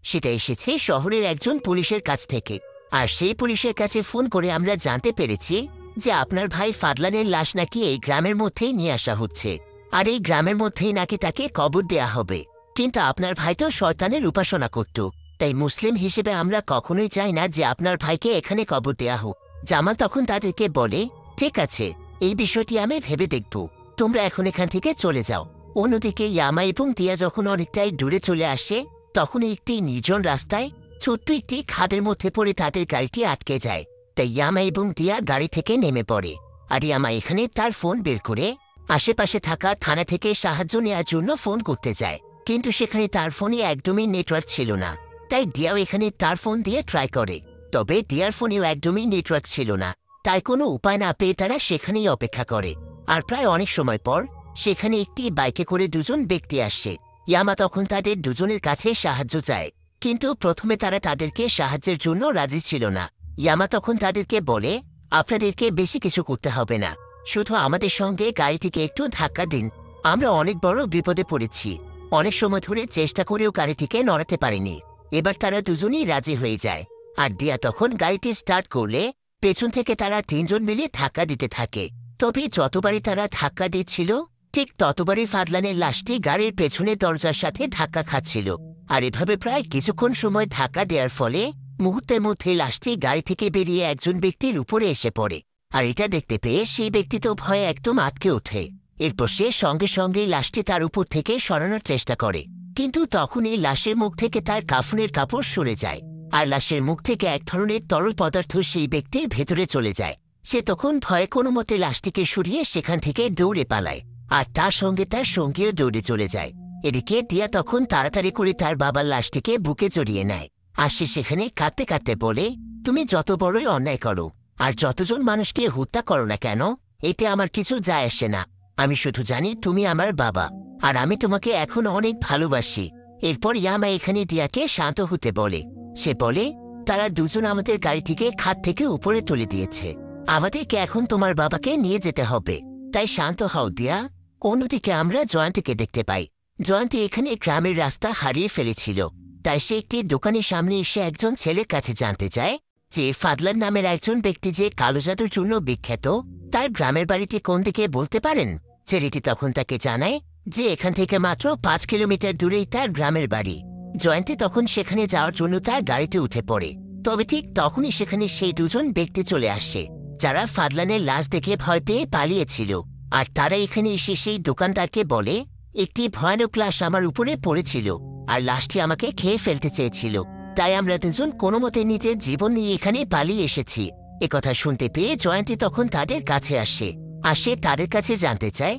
সেটা এসেছে শহরের একজন পুলিশের কাছ থেকে। আর সেই পুলিশের কাছে ফোন করে আমরা জানতে পেরেছি যে আপনার ভাই ফাদলানের লাশ নাকি এই গ্রামের মধ্যেই নিয়ে আসা হচ্ছে। আর এই গ্রামের মধ্যেই নাকি তাকে কবর দেয়া হবে। কিন্তু আপনার ভাই তো শয়তানের উপাসনা করত, তাই মুসলিম হিসেবে আমরা কখনোই চাই না যে আপনার ভাইকে এখানে কবর দেয়া হোক। জামাল তখন তাদেরকে বলে, ঠিক আছে, এই বিষয়টি আমি ভেবে দেখব, তোমরা এখন এখান থেকে চলে যাও। অন্যদিকে ইয়ামা এবং তিয়া যখন অনেকটাই দূরে চলে আসে, তখন একটি নির্জন রাস্তায় ছোট্ট একটি খাদের মধ্যে পড়ে তাদের গাড়িটি আটকে যায়। তাই ইয়ামা এবং তিয়া গাড়ি থেকে নেমে পড়ে। আর ইয়ামা এখানে তার ফোন বের করে আশেপাশে থাকা থানা থেকে সাহায্য নেওয়ার জন্য ফোন করতে যায়। কিন্তু সেখানে তার ফোনে একদমই নেটওয়ার্ক ছিল না। তাই দিয়াও এখানে তার ফোন দিয়ে ট্রাই করে, তবে দিয়ার ফোনেও একদমই নেটওয়ার্ক ছিল না। তাই কোনো উপায় না পেয়ে তারা সেখানেই অপেক্ষা করে। আর প্রায় অনেক সময় পর সেখানে একটি বাইকে করে দুজন ব্যক্তি আসে। ইয়ামা তখন তাদের দুজনের কাছে সাহায্য চায়, কিন্তু প্রথমে তারা তাদেরকে সাহায্যের জন্য রাজি ছিল না। ইয়ামা তখন তাদেরকে বলে, আপনাদেরকে বেশি কিছু করতে হবে না, শুধু আমাদের সঙ্গে গাড়িটিকে একটু ধাক্কা দিন। আমরা অনেক বড় বিপদে পড়েছি, অনেক সময় ধরে চেষ্টা করেও গাড়িটিকে নড়াতে পারিনি। এবার তারা দুজনেই রাজি হয়ে যায়। আর দিয়া তখন গাড়িটি স্টার্ট করলে পেছন থেকে তারা তিনজন মিলে ধাক্কা দিতে থাকে। তবে যতবারই তারা ধাক্কা দিচ্ছিল, ঠিক ততবারই ফাদলানের লাশটি গাড়ির পেছনের দরজার সাথে ধাক্কা খাচ্ছিল। আর এভাবে প্রায় কিছুক্ষণ সময় ধাক্কা দেওয়ার ফলে মুহূর্তের মধ্যে লাশটি গাড়ি থেকে বেরিয়ে একজন ব্যক্তির উপরে এসে পড়ে। আর এটা দেখতে পেয়ে সেই ব্যক্তি তো ভয়ে একদম আটকে ওঠে। এরপর সে সঙ্গে সঙ্গেই লাশটি তার উপর থেকে সরানোর চেষ্টা করে, কিন্তু তখনই লাশের মুখ থেকে তার কাফনের কাপড় সরে যায়। আর লাশের মুখ থেকে এক ধরনের তরল পদার্থ সেই ব্যক্তির ভেতরে চলে যায়। সে তখন ভয়ে কোনো মতে লাশটিকে সরিয়ে সেখান থেকে দৌড়ে পালায়। আর তার সঙ্গে তার সঙ্গীও দৌড়ে চলে যায়। এদিকে টিয়া তখন তাড়াতাড়ি করে তার বাবার লাশটিকে বুকে জড়িয়ে নেয়। আর সে সেখানে কাঁদতে কাঁদতে বলে, তুমি যত বড়ই অন্যায় করো আর যতজন মানুষকে হত্যা করো না কেন, এতে আমার কিছু যায় আসে না। আমি শুধু জানি তুমি আমার বাবা, আর আমি তোমাকে এখন অনেক ভালোবাসি। এরপর ইয়ামা এখানে টিয়াকে শান্ত হতে বলে। সে বলে, তারা দুজন আমাদের গাড়িটিকে খাদ থেকে উপরে তুলে দিয়েছে, আমাদেরকে এখন তোমার বাবাকে নিয়ে যেতে হবে, তাই শান্ত হও দিয়া। অন্যদিকে আমরা জয়ন্তীকে দেখতে পাই। জয়ন্তী এখানে গ্রামের রাস্তা হারিয়ে ফেলেছিল। তাই সে একটি দোকানের সামনে এসে একজন ছেলের কাছে জানতে চায় যে ফাদলান নামের একজন ব্যক্তি যে কালো জাদুর জন্য বিখ্যাত, তার গ্রামের বাড়িটি কোন দিকে বলতে পারেন। ছেলেটি তখন তাকে জানায় যে এখান থেকে মাত্র 5 কিলোমিটার দূরেই তার গ্রামের বাড়ি। জয়ন্তী তখন সেখানে যাওয়ার জন্য তার গাড়িতে উঠে পড়ে। তবে ঠিক তখনই সেখানে সেই দুজন ব্যক্তি চলে আসে, যারা ফাদলানের লাশ দেখে ভয় পেয়ে পালিয়েছিল। আর তারা এখানে এসে সেই দোকানদারকে বলে, একটি ভয়ানক লাশ আমার উপরে পড়েছিল, আর লাশটি আমাকে খেয়ে ফেলতে চেয়েছিল, তাই আমরা দুজন কোনো মতে নিজের জীবন নিয়ে এখানে পালিয়ে এসেছি। একথা শুনতে পেয়ে জয়ন্তী তখন তাদের কাছে আসে তাদের কাছে জানতে চায়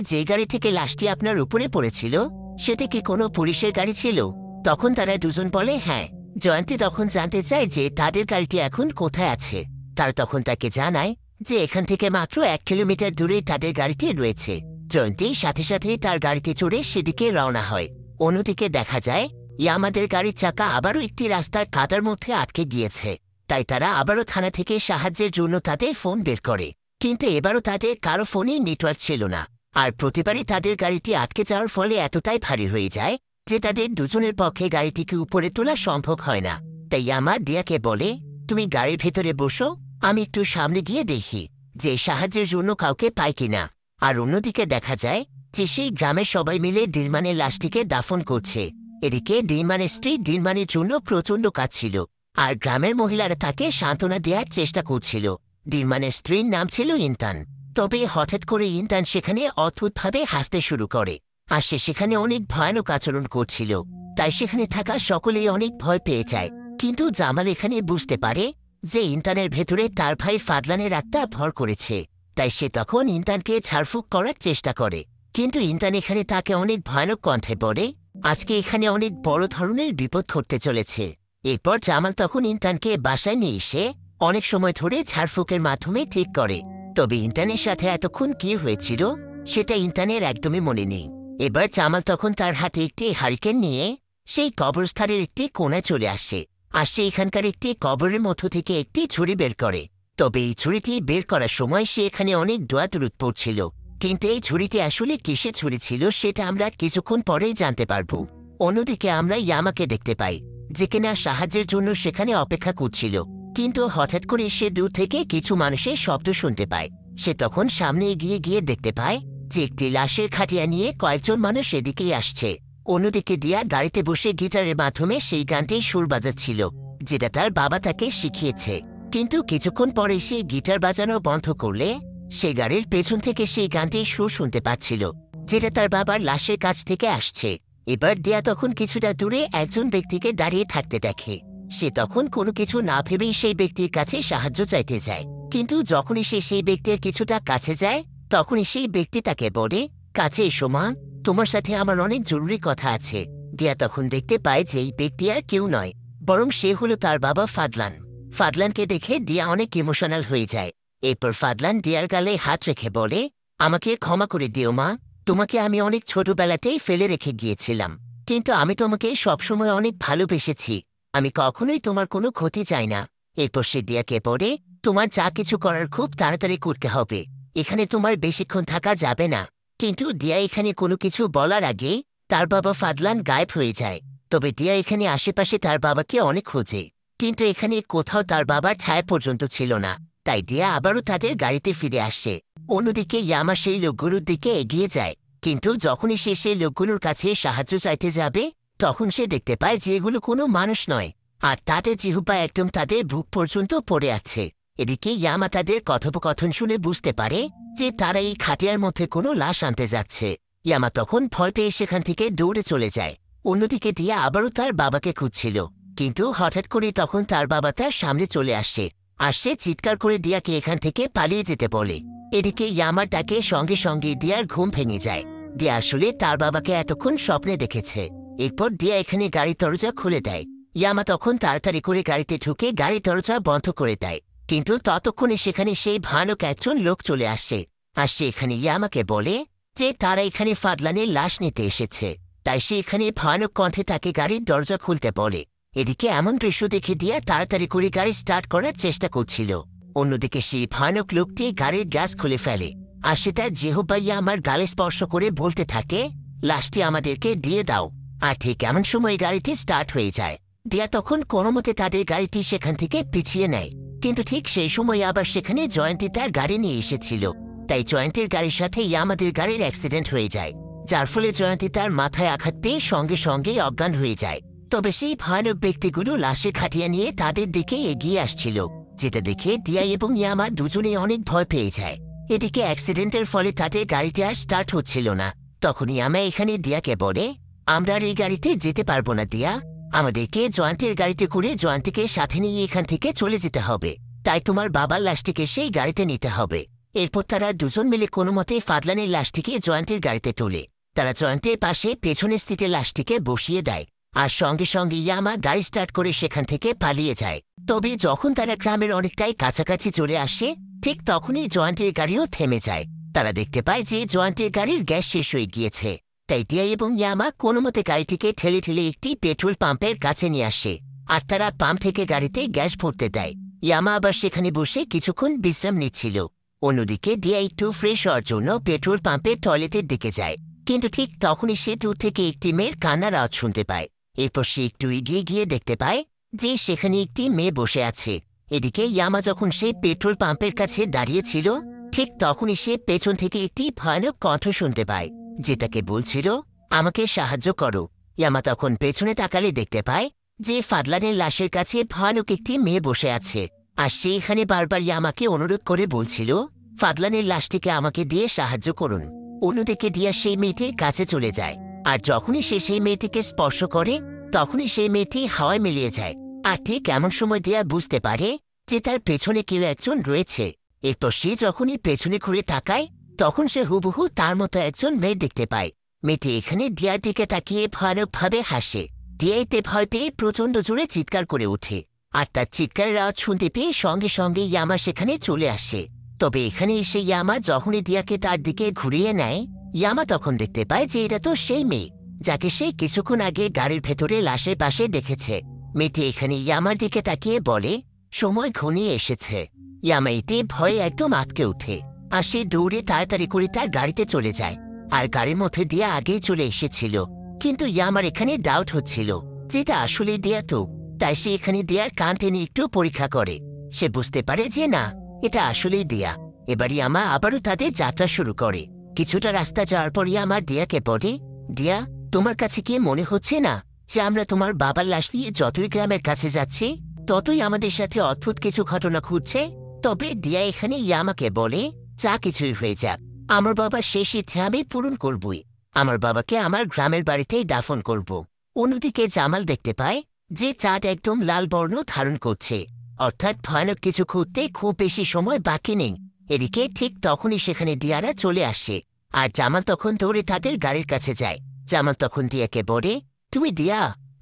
যে গাড়ি থেকে লাশটি আপনার উপরে পড়েছিল সেটা কি কোনো পুলিশের গাড়ি ছিল। তখন তারা দুজন বলে হ্যাঁ। জয়ন্তী তখন জানতে চায় যে তাদের গাড়িটি এখন কোথায় আছে। তার তখন তাকে জানায় যে এখান থেকে মাত্র 1 কিলোমিটার দূরে তাদের গাড়িটি রয়েছে। জয়ন্তী সাথে সাথে তার গাড়িতে চড়ে সেদিকে রওনা হয়। অন্যদিকে দেখা যায় ইয়ামাদের গাড়ির চাকা আবারও একটি রাস্তার কাদার মধ্যে আটকে গিয়েছে। তাই তারা আবারও থানা থেকে সাহায্যের জন্য তাদের ফোন বের করে, কিন্তু এবারও তাদের কারো ফোনে নেটওয়ার্ক ছিল না। আর প্রতিবারই তাদের গাড়িটি আটকে যাওয়ার ফলে এতটাই ভারী হয়ে যায় যে তাদের দুজনের পক্ষে গাড়িটিকে উপরে তোলা সম্ভব হয় না। তাই ইয়ামা দিয়াকে বলে, তুমি গাড়ির ভেতরে বসো, আমি একটু সামনে গিয়ে দেখি যে সাহায্যের জন্য কাউকে পাই কিনা। আর অন্যদিকে দেখা যায় যে সেই গ্রামের সবাই মিলে দিলমানের লাশটিকে দাফন করছে। এদিকে দিলমানের স্ত্রী দিলমানের জন্য প্রচণ্ড কাঁদছিল, আর গ্রামের মহিলারা তাকে সান্ত্বনা দেওয়ার চেষ্টা করছিল। দিলমানের স্ত্রীর নাম ছিল ইন্তান। তবে হঠাৎ করে ইন্তান সেখানে অদ্ভুতভাবে হাসতে শুরু করে, আর সে সেখানে অনেক ভয়ানক আচরণ করছিল। তাই সেখানে থাকা সকলেই অনেক ভয় পেয়ে যায়। কিন্তু জামাল এখানে বুঝতে পারে যে ইন্তানের ভেতরে তার ভাই ফাদলানের আত্মা ভর করেছে। তাই সে তখন ইন্তানকে ঝাড়ফুঁক করার চেষ্টা করে, কিন্তু ইন্তান এখানে তাকে অনেক ভয়ানক কণ্ঠে বলে, আজকে এখানে অনেক বড় ধরনের বিপদ ঘটতে চলেছে। এরপর জামাল তখন ইন্তানকে বাসায় নিয়ে এসে অনেক সময় ধরে ঝাড়ফুঁকের মাধ্যমে ঠিক করে। তবে ইন্তানের সাথে এতক্ষণ কি হয়েছিল সেটা ইন্তানের একদমই মনে নেই। এবার জামাল তখন তার হাতে একটি হারিকেন নিয়ে সেই কবরস্থানের একটি কোণায় চলে আসে। আর সে এখানকার একটি কবরের মধ্য থেকে একটি ছুরি বের করে। তবে এই ছুরিটি বের করার সময় সে এখানে অনেক দোয়া দরুদ পড়ছিল। কিন্তু এই ছুরিটি আসলে কিসের ছুরি ছিল সেটা আমরা কিছুক্ষণ পরেই জানতে পারব। অন্যদিকে আমরা ইয়ামাকে দেখতে পাই, যে কিনা সাহায্যের জন্য সেখানে অপেক্ষা করছিল। কিন্তু হঠাৎ করে সে দূর থেকে কিছু মানুষের শব্দ শুনতে পায়। সে তখন সামনে এগিয়ে গিয়ে দেখতে পায় যে একটি লাশের খাটিয়া নিয়ে কয়েকজন মানুষ এদিকেই আসছে। অন্যদিকে দিয়া গাড়িতে বসে গিটারের মাধ্যমে সেই গানটি সুর বাজাচ্ছিল, যেটা তার বাবা তাকে শিখিয়েছে। কিন্তু কিছুক্ষণ পরে সে গিটার বাজানো বন্ধ করলে সে গাড়ির পেছন থেকে সেই গানটির সুর শুনতে পাচ্ছিল, যেটা তার বাবার লাশের কাছ থেকে আসছে। এবার দিয়া তখন কিছুটা দূরে একজন ব্যক্তিকে দাঁড়িয়ে থাকতে দেখে। সে তখন কোনো কিছু না ভেবেই সেই ব্যক্তির কাছে সাহায্য চাইতে যায়। কিন্তু যখনই সে সেই ব্যক্তির কিছুটা কাছে যায়, তখনই সেই ব্যক্তি তাকে বলে, কাছে এসো মা, তোমার সাথে আমার অনেক জরুরি কথা আছে। দিয়া তখন দেখতে পায় যে এই ব্যক্তি আর কেউ নয়, বরং সে হলো তার বাবা ফাদলান। ফাদলানকে দেখে দিয়া অনেক ইমোশনাল হয়ে যায়। এরপর ফাদলান দিয়ার গালে হাত রেখে বলে, আমাকে ক্ষমা করে দিও মা, তোমাকে আমি অনেক ছোটবেলাতেই ফেলে রেখে গিয়েছিলাম। কিন্তু আমি তোমাকে সবসময় অনেক ভালোবেসেছি। আমি কখনোই তোমার কোনো ক্ষতি চাই না। এরপর সে দিয়াকে বলে, তোমার যা কিছু করার খুব তাড়াতাড়ি করতে হবে, এখানে তোমার বেশিক্ষণ থাকা যাবে না। কিন্তু দিয়া এখানে কোনো কিছু বলার আগে তার বাবা ফাদলান গায়েব হয়ে যায়। তবে দিয়া এখানে আশেপাশে তার বাবাকে অনেক খোঁজে, কিন্তু এখানে কোথাও তার বাবার ছায়া পর্যন্ত ছিল না। তাই দিয়া আবারও তাদের গাড়িতে ফিরে আসে। অন্যদিকে ইয়ামা সেই লোকগুলোর দিকে এগিয়ে যায়। কিন্তু যখনই সে সেই লোকগুলোর কাছে সাহায্য চাইতে যাবে, তখন সে দেখতে পায় যে এগুলো কোনো মানুষ নয়, আর তাদের জিহ্বা একদম তাদের বুক পর্যন্ত পড়ে আছে। এদিকে ইয়ামা তাদের কথোপকথন শুনে বুঝতে পারে যে তারা এই খাটিয়ার মধ্যে কোনো লাশ আনতে যাচ্ছে। ইয়ামা তখন ভয় পেয়ে সেখান থেকে দৌড়ে চলে যায়। অন্যদিকে দিয়া আবারও তার বাবাকে খুঁজছিল, কিন্তু হঠাৎ করে তখন তার বাবা তার সামনে চলে আসে। আর সে চিৎকার করে দিয়াকে এখান থেকে পালিয়ে যেতে বলে। এদিকে ইয়ামার তাকে সঙ্গে সঙ্গে দিয়ার ঘুম ভেঙে যায়। দিয়া আসলে তার বাবাকে এতক্ষণ স্বপ্নে দেখেছে। এরপর দিয়া এখানে গাড়ির দরজা খুলে দেয়। ইয়ামা তখন তাড়াতাড়ি করে গাড়িতে ঢুকে গাড়ির দরজা বন্ধ করে দেয়। কিন্তু ততক্ষণে সেখানে সেই ভয়ানক একজন লোক চলে আসে। আর সে এখানে ইয়ামাকে বলে যে তারা এখানে ফাদলানের লাশ নিতে এসেছে। তাই সে এখানে ভয়ানক কণ্ঠে তাকে গাড়ির দরজা খুলতে বলে। এদিকে এমন দৃশ্য দেখে দিয়া তাড়াতাড়ি করে গাড়ি স্টার্ট করার চেষ্টা করছিল। অন্যদিকে সেই ভয়ানক লোকটি গাড়ির গ্যাস খুলে ফেলে। আর সে তার জিহ্বা ইয়ামার গালে স্পর্শ করে বলতে থাকে, লাশটি আমাদেরকে দিয়ে দাও। আর ঠিক এমন সময় গাড়িটি স্টার্ট হয়ে যায়। দিয়া তখন কোনোমতে তাদের গাড়িটি সেখান থেকে পিছিয়ে নেয়। কিন্তু ঠিক সেই সময় আবার সেখানে জয়ন্তী তার গাড়ি নিয়ে এসেছিল। তাই জয়ন্তীর গাড়ির সাথে ইয়ামাদের গাড়ির অ্যাক্সিডেন্ট হয়ে যায়, যার ফলে জয়ন্তী তার মাথায় আঘাত পেয়ে সঙ্গে সঙ্গেই অজ্ঞান হয়ে যায়। তবে সেই ভয়ানক ব্যক্তিগুলো লাশে খাটিয়া নিয়ে তাদের দিকে এগিয়ে আসছিল, যেটা দেখে দিয়া এবং ইয়ামা দুজনেই অনেক ভয় পেয়ে যায়। এদিকে অ্যাক্সিডেন্টের ফলে তাদের গাড়িতে আর স্টার্ট হচ্ছিল না। তখন ইয়ামা এখানে দিয়াকে বলে, আমরা আর এই গাড়িতে যেতে পারবো না দিয়া, আমাদেরকে জয়ন্তীর গাড়িতে করে জয়ন্তীকে সাথে নিয়ে এখান থেকে চলে যেতে হবে। তাই তোমার বাবার লাশটিকে সেই গাড়িতে নিতে হবে। এরপর তারা দুজন মিলে কোনো মতে ফাদলানের লাশটিকে জয়ন্তীর গাড়িতে তোলে। তারা জয়ন্তীর পাশে পেছনের সিটে লাশটিকে বসিয়ে দেয়। আর সঙ্গে সঙ্গে ইয়ামা গাড়ি স্টার্ট করে সেখান থেকে পালিয়ে যায়। তবে যখন তারা গ্রামের অনেকটাই কাছাকাছি চলে আসে, ঠিক তখনই জয়ন্তীর গাড়িও থেমে যায়। তারা দেখতে পায় যে জয়ন্তীর গাড়ির গ্যাস শেষ হয়ে গিয়েছে। তাই দিয়া এবং ইয়ামা কোনো মতে গাড়িটিকে ঠেলে ঠেলে একটি পেট্রোল পাম্পের কাছে নিয়ে আসে। আর তারা পাম্প থেকে গাড়িতে গ্যাস ভরতে দেয়। ইয়ামা আবার সেখানে বসে কিছুক্ষণ বিশ্রাম নিচ্ছিল। অন্যদিকে দিয়া একটু ফ্রেশ হওয়ার জন্য পেট্রোল পাম্পের টয়লেটের দিকে যায়। কিন্তু ঠিক তখনই সে দূর থেকে একটি মেয়ের কান্নার আওয়াজ শুনতে পায়। এরপর সে একটু এগিয়ে গিয়ে দেখতে পায় যে সেখানে একটি মেয়ে বসে আছে। এদিকে ইয়ামা যখন সে পেট্রোল পাম্পের কাছে দাঁড়িয়েছিল, ঠিক তখনই সে পেছন থেকে একটি ভয়ানক কণ্ঠ শুনতে পায়, যেটাকে বলছিল, আমাকে সাহায্য করো। ইয়ামা তখন পেছনে তাকালে দেখতে পায় যে ফাদলানের লাশের কাছে ভয়ানক একটি মেয়ে বসে আছে। আর সে এখানে বারবার ইয়ামাকে অনুরোধ করে বলছিল, ফাদলানের লাশটিকে আমাকে দিয়ে সাহায্য করুন। অন্যদিকে দিয়া সেই মেয়েটির কাছে চলে যায়। আর যখনই সে সেই মেয়েটিকে স্পর্শ করে, তখনই সেই মেয়েটি হাওয়ায় মিলিয়ে যায়। আর ঠিক এমন সময় দিয়া বুঝতে পারে যে তার পেছনে কেউ একজন রয়েছে। এরপর সে যখনই পেছনে ঘুরে তাকায়, তখন সে হুবহু তার মতো একজন মেয়ে দেখতে পায়। মেয়েটি এখানে দিয়ার দিকে তাকিয়ে ভয়ানকভাবে হাসে। দিয়া এতে ভয় পেয়ে প্রচণ্ড জোরে চিৎকার করে ওঠে। আর তার চিৎকারের আওয়াজ শুনতে পেয়ে সঙ্গে সঙ্গে ইয়ামা সেখানে চলে আসে। তবে এখানে এসে ইয়ামা যখনই দিয়াকে তার দিকে ঘুরিয়ে নেয়, ইয়ামা তখন দেখতে পায় যে এটা তো সেই মেয়ে যাকে সে কিছুক্ষণ আগে গাড়ির ভেতরে লাশের পাশে দেখেছে। মেয়েটি এখানে ইয়ামার দিকে তাকিয়ে বলে, সময় ঘনিয়ে এসেছে। ইয়ামা এতে ভয়ে একদম আটকে ওঠে, আর সে দৌড়ে তাড়াতাড়ি করে তার গাড়িতে চলে যায়। আর গাড়ির মধ্যে দিয়া আগেই চলে এসেছিল, কিন্তু ইয়ামার এখানে ডাউট হচ্ছিল যেটা আসলে দিয়া তো। তাই সে এখানে দিয়ার কান টেনে একটু পরীক্ষা করে। সে বুঝতে পারে যে না, এটা আসলেই দিয়া। এবার ইয়ামা আবারও তাদের যাত্রা শুরু করে। কিছুটা রাস্তা যাওয়ার পর ইয়ামা দিয়াকে বলে, দিয়া, তোমার কাছে কি মনে হচ্ছে না যে আমরা তোমার বাবার লাশ নিয়ে যতই গ্রামের কাছে যাচ্ছি ততই আমাদের সাথে অদ্ভুত কিছু ঘটনা ঘটছে? তবে দিয়া এখানে ইয়ামাকে বলে, যা কিছুই হয়ে যাক, আমার বাবার শেষ ইচ্ছা আমি পূরণ করবই। আমার বাবাকে আমার গ্রামের বাড়িতেই দাফন করব। অন্যদিকে জামাল দেখতে পায় যে চাঁদ একদম লাল বর্ণ ধারণ করছে, অর্থাৎ ভয়ানক কিছু ঘটতে খুব বেশি সময় বাকি নেই। এদিকে ঠিক তখনই সেখানে দিয়ারা চলে আসে, আর জামাল তখন দৌড়ে তাদের গাড়ির কাছে যায়। জামাল তখন দিয়াকে বলে, তুমি দিয়া?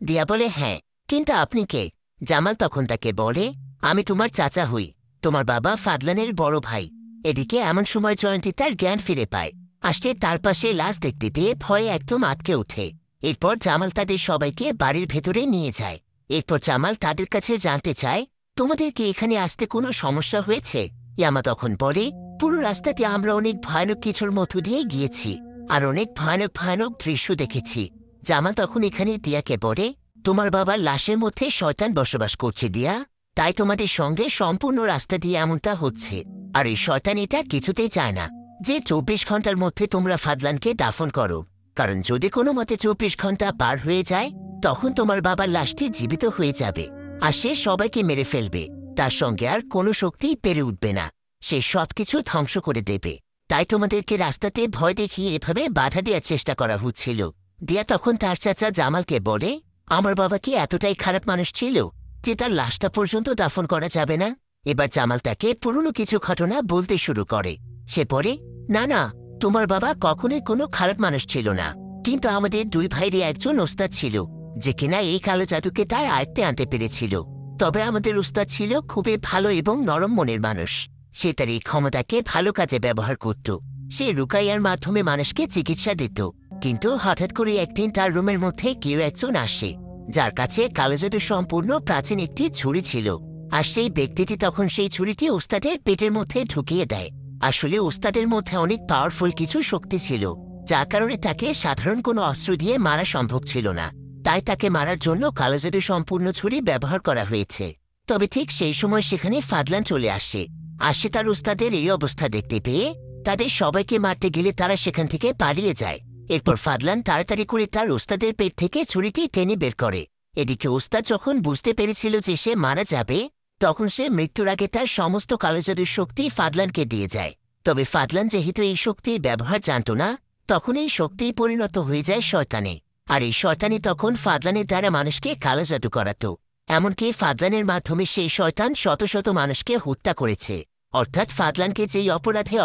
দিয়া বলে, হ্যাঁ, কিন্তু আপনি কে? জামাল তখন তাকে বলে, আমি তোমার চাচা হই, তোমার বাবা ফাদলানের বড় ভাই। এদিকে এমন সময় জয়ন্তী তার জ্ঞান ফিরে পায়। আসতে তার পাশে লাশ দেখতে পেয়ে ভয়ে একদম আটকে ওঠে। এরপর জামাল তাদের সবাইকে বাড়ির ভেতরে নিয়ে যায়। এরপর জামাল তাদের কাছে জানতে চায়, তোমাদের কি এখানে আসতে কোনো সমস্যা হয়েছে? ইয়ামা তখন বলে, পুরো রাস্তাতে আমরা অনেক ভয়ানক কিছুর মধ্য দিয়ে গিয়েছি, আর অনেক ভয়ানক ভয়ানক দৃশ্য দেখেছি। জামাল তখন এখানে দিয়াকে বলে, তোমার বাবার লাশের মধ্যে শয়তান বসবাস করছে দিয়া, তাই তোমাদের সঙ্গে সম্পূর্ণ রাস্তা দিয়ে এমনটা হচ্ছে। আর এই শয়তান এটা কিছুতেই চায় না যে 24 ঘন্টার মধ্যে তোমরা ফাদলানকে দাফন করো, কারণ যদি কোনো মতে 24 ঘন্টা পার হয়ে যায় তখন তোমার বাবার লাশটি জীবিত হয়ে যাবে, আর সে সবাইকে মেরে ফেলবে। তার সঙ্গে আর কোনো শক্তি পেরে উঠবে না, সে সবকিছু ধ্বংস করে দেবে। তাই তোমাদেরকে রাস্তাতে ভয় দেখিয়ে এভাবে বাধা দেওয়ার চেষ্টা করা হচ্ছিল। দিয়া তখন তার চাচা জামালকে বলে, আমার বাবা কি এতটাই খারাপ মানুষ ছিল যে তার লাশটা পর্যন্ত দাফন করা যাবে না? এবার জামাল তাকে পুরনো কিছু ঘটনা বলতে শুরু করে। সে পড়ে, না না, তোমার বাবা কখনোই কোনো খারাপ মানুষ ছিল না, কিন্তু আমাদের দুই ভাইয়েরই একজন ওস্তাদ ছিল যে কিনা এই কালো জাদুকে তার আয়ত্তে আনতে পেরেছিল। তবে আমাদের উস্তাদ ছিল খুবই ভালো এবং নরম মনের মানুষ। সে তার এই ক্ষমতাকে ভালো কাজে ব্যবহার করত। সে রুকাইয়ার মাধ্যমে মানুষকে চিকিৎসা দিত। কিন্তু হঠাৎ করে একদিন তার রুমের মধ্যে কেউ একজন আসে, যার কাছে কালো জাদু সম্পূর্ণ প্রাচীন একটি ছুরি ছিল। আর সেই ব্যক্তিটি তখন সেই ছুরিটি ওস্তাদের পেটের মধ্যে ঢুকিয়ে দেয়। আসলে ওস্তাদের মধ্যে অনেক পাওয়ারফুল কিছু শক্তি ছিল, যার কারণে তাকে সাধারণ কোনো অস্ত্র দিয়ে মারা সম্ভব ছিল না। তাই তাকে মারার জন্য কালো জাদু সম্পূর্ণ ছুরি ব্যবহার করা হয়েছে। তবে ঠিক সেই সময় সেখানে ফাদলান চলে আসে। তার উস্তাদের এই অবস্থা দেখতে পেয়ে তাদের সবাইকে মারতে গেলে তারা সেখান থেকে পালিয়ে যায়। এরপর ফাদলান তাড়াতাড়ি করে তার উস্তাদের পেট থেকে ছুরিটি টেনে বের করে। এদিকে উস্তাদ যখন বুঝতে পেরেছিল যে সে মারা যাবে, তখন সে মৃত্যুর আগে তার সমস্ত কালো জাদুর শক্তি ফাদলানকে দিয়ে যায়। তবে ফাদলান যেহেতু এই শক্তির ব্যবহার জানত না, তখন এই শক্তি পরিণত হয়ে যায় শয়তানে। আর এই শয়তানি তখন ফাদলানের দ্বারা মানুষকে কালো জাদু করাত। এমনকি ফাদলানের মাধ্যমে সেই শয়তান শত শত মানুষকে হত্যা করেছে। অর্থাৎ ফাদলানকে যেই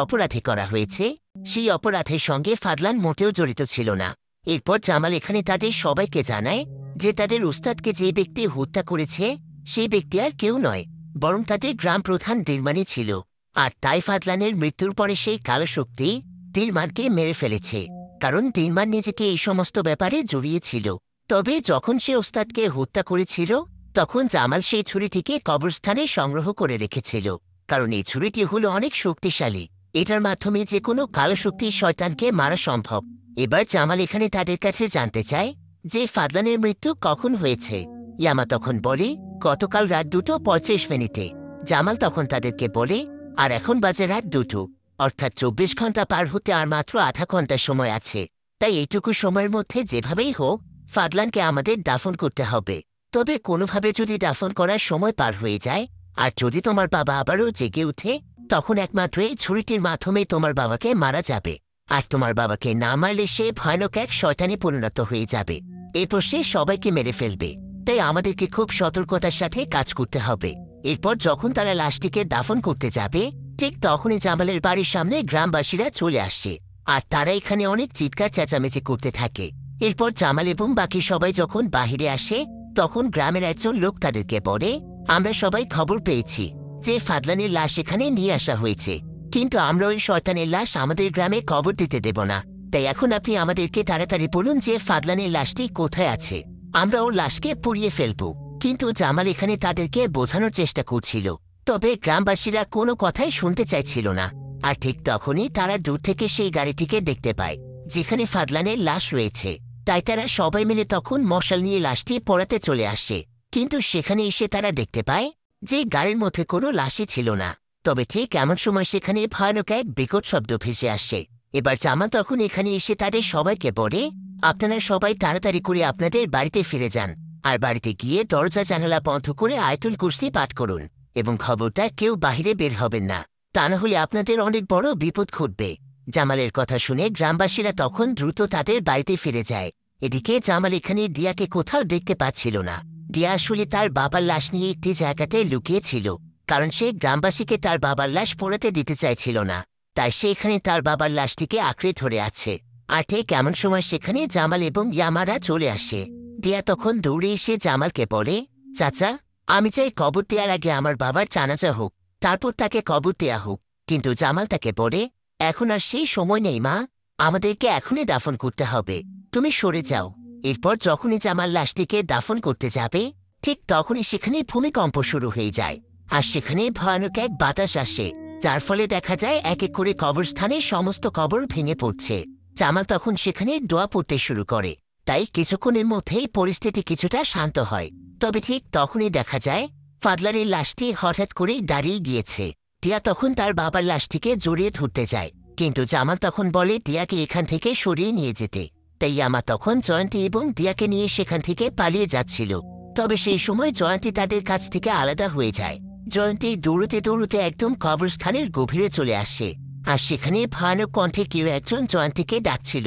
অপরাধী করা হয়েছে, সেই অপরাধের সঙ্গে ফাদলান মোটেও জড়িত ছিল না। এরপর জামাল এখানে তাদের সবাইকে জানায় যে তাদের উস্তাদকে যে ব্যক্তি হত্যা করেছে সেই ব্যক্তি আর কেউ নয়, বরং তাদের গ্রাম প্রধান দিলমানি ছিল। আর তাই ফাদলানের মৃত্যুর পরে সেই কালো শক্তি দিলমানকে মেরে ফেলেছে, কারণ দিলমান নিজেকে এই সমস্ত ব্যাপারে জড়িয়েছিল। তবে যখন সে ওস্তাদকে হত্যা করেছিল তখন জামাল সেই ছুরিটিকে কবরস্থানে সংগ্রহ করে রেখেছিল, কারণ এই ছুরিটি হলো অনেক শক্তিশালী। এটার মাধ্যমে যে কোনো কালো শক্তির শয়তানকে মারা সম্ভব। এবার জামাল এখানে তাদের কাছে জানতে চায় যে ফাদলানের মৃত্যু কখন হয়েছে। ইয়ামা তখন বলে, গতকাল রাত 2:35। জামাল তখন তাদেরকে বলে, আর এখন বাজে রাত 2, অর্থাৎ 24 ঘন্টা পার হতে আর মাত্র আধা ঘন্টা সময় আছে। তাই এইটুকু সময়ের মধ্যে যেভাবেই হোক ফাদলানকে আমাদের দাফন করতে হবে। তবে কোনোভাবে যদি দাফন করার সময় পার হয়ে যায়, আর যদি তোমার বাবা আবারও জেগে উঠে, তখন একমাত্র এই ছুরিটির মাধ্যমে তোমার বাবাকে মারা যাবে। আর তোমার বাবাকে না মারলে সে ভয়ানক এক শয়তানে পরিণত হয়ে যাবে। এরপর সে সবাইকে মেরে ফেলবে। তাই আমাদেরকে খুব সতর্কতার সাথে কাজ করতে হবে। এরপর যখন তারা লাশটিকে দাফন করতে যাবে, ঠিক তখনই জামালের বাড়ির সামনে গ্রামবাসীরা চলে আসে, আর তারা এখানে অনেক চিৎকার চেঁচামেচি করতে থাকে। এরপর জামাল এবং বাকি সবাই যখন বাহিরে আসে, তখন গ্রামের একজন লোক তাদেরকে বলে, আমরা সবাই খবর পেয়েছি যে ফাদলানের লাশ এখানে নিয়ে আসা হয়েছে, কিন্তু আমরা ওই শয়তানের লাশ আমাদের গ্রামে কবর দিতে দেব না। তাই এখন আপনি আমাদেরকে তাড়াতাড়ি বলুন যে ফাদলানের লাশটি কোথায় আছে। আমরা ওর লাশকে পুড়িয়ে ফেলব। কিন্তু জামাল এখানে তাদেরকে বোঝানোর চেষ্টা করছিল, তবে গ্রামবাসীরা কোনো কথাই শুনতে চাইছিল না। আর ঠিক তখনই তারা দূর থেকে সেই গাড়িটিকে দেখতে পায় যেখানে ফাদলানের লাশ রয়েছে। তাই তারা সবাই মিলে তখন মশাল নিয়ে লাশটি পোড়াতে চলে আসে। কিন্তু সেখানে এসে তারা দেখতে পায় যে গাড়ির মধ্যে কোনো লাশই ছিল না। তবে ঠিক এমন সময় সেখানে ভয়ানক এক বিকট শব্দ ভেসে আসে। এবার জামাল তখন এখানে এসে তাদের সবাইকে বলে, আপনারা সবাই তাড়াতাড়ি করে আপনাদের বাড়িতে ফিরে যান, আর বাড়িতে গিয়ে দরজা জানালা বন্ধ করে আয়াতুল কুরসি পাঠ করুন, এবং খবরদার কেউ বাহিরে বের হবেন না, তা না হলে আপনাদের অনেক বড় বিপদ ঘটবে। জামালের কথা শুনে গ্রামবাসীরা তখন দ্রুত তাদের বাড়িতে ফিরে যায়। এদিকে জামাল এখানে দিয়াকে কোথাও দেখতে পাচ্ছিল না। দিয়া আসলে তার বাবার লাশ নিয়ে একটি জায়গাতে লুকিয়েছিল, কারণ সে গ্রামবাসীকে তার বাবার লাশ পোড়াতে দিতে চাইছিল না। তাই সে এখানে তার বাবার লাশটিকে আঁকড়ে ধরে আছে। আর ঠিক এমন সময় সেখানে জামাল এবং ইয়ামারা চলে আসে। দিয়া তখন দৌড়ে এসে জামালকে বলে, চাচা, আমি চাই কবর দেওয়ার আগে আমার বাবার জানাজা হোক, তারপর তাকে কবর দেয়া হোক। কিন্তু জামাল তাকে বলে, এখন আর সেই সময় নেই মা, আমাদেরকে এখনই দাফন করতে হবে, তুমি সরে যাও। এরপর যখনই জামাল লাশটিকে দাফন করতে যাবে, ঠিক তখনই সেখানে ভূমিকম্প শুরু হয়ে যায়। আর সেখানে ভয়ানক এক বাতাস আসে, যার ফলে দেখা যায় এক এক করে কবরস্থানের সমস্ত কবর ভেঙে পড়ছে। জামাল তখন সেখানে দোয়া পড়তে শুরু করে। তাই কিছুক্ষণের মধ্যেই পরিস্থিতি কিছুটা শান্ত হয়। তবে ঠিক তখনই দেখা যায় ফাদলানের লাশটি হঠাৎ করেই দাঁড়িয়ে গিয়েছে। টিয়া তখন তার বাবার লাশটিকে জড়িয়ে ধরতে যায়, কিন্তু জামাল তখন বলে টিয়াকে এখান থেকে সরিয়ে নিয়ে যেতে। তাই ইয়ামা তখন জয়ন্তী এবং টিয়াকে নিয়ে সেখান থেকে পালিয়ে যাচ্ছিল। তবে সেই সময় জয়ন্তী তাদের কাছ থেকে আলাদা হয়ে যায়। জয়ন্তী দৌড়তে দৌড়তে একদম কবরস্থানের গভীরে চলে আসে। আর সেখানে ভয়ানক কণ্ঠে কেউ একজন জয়ন্তীকে ডাকছিল।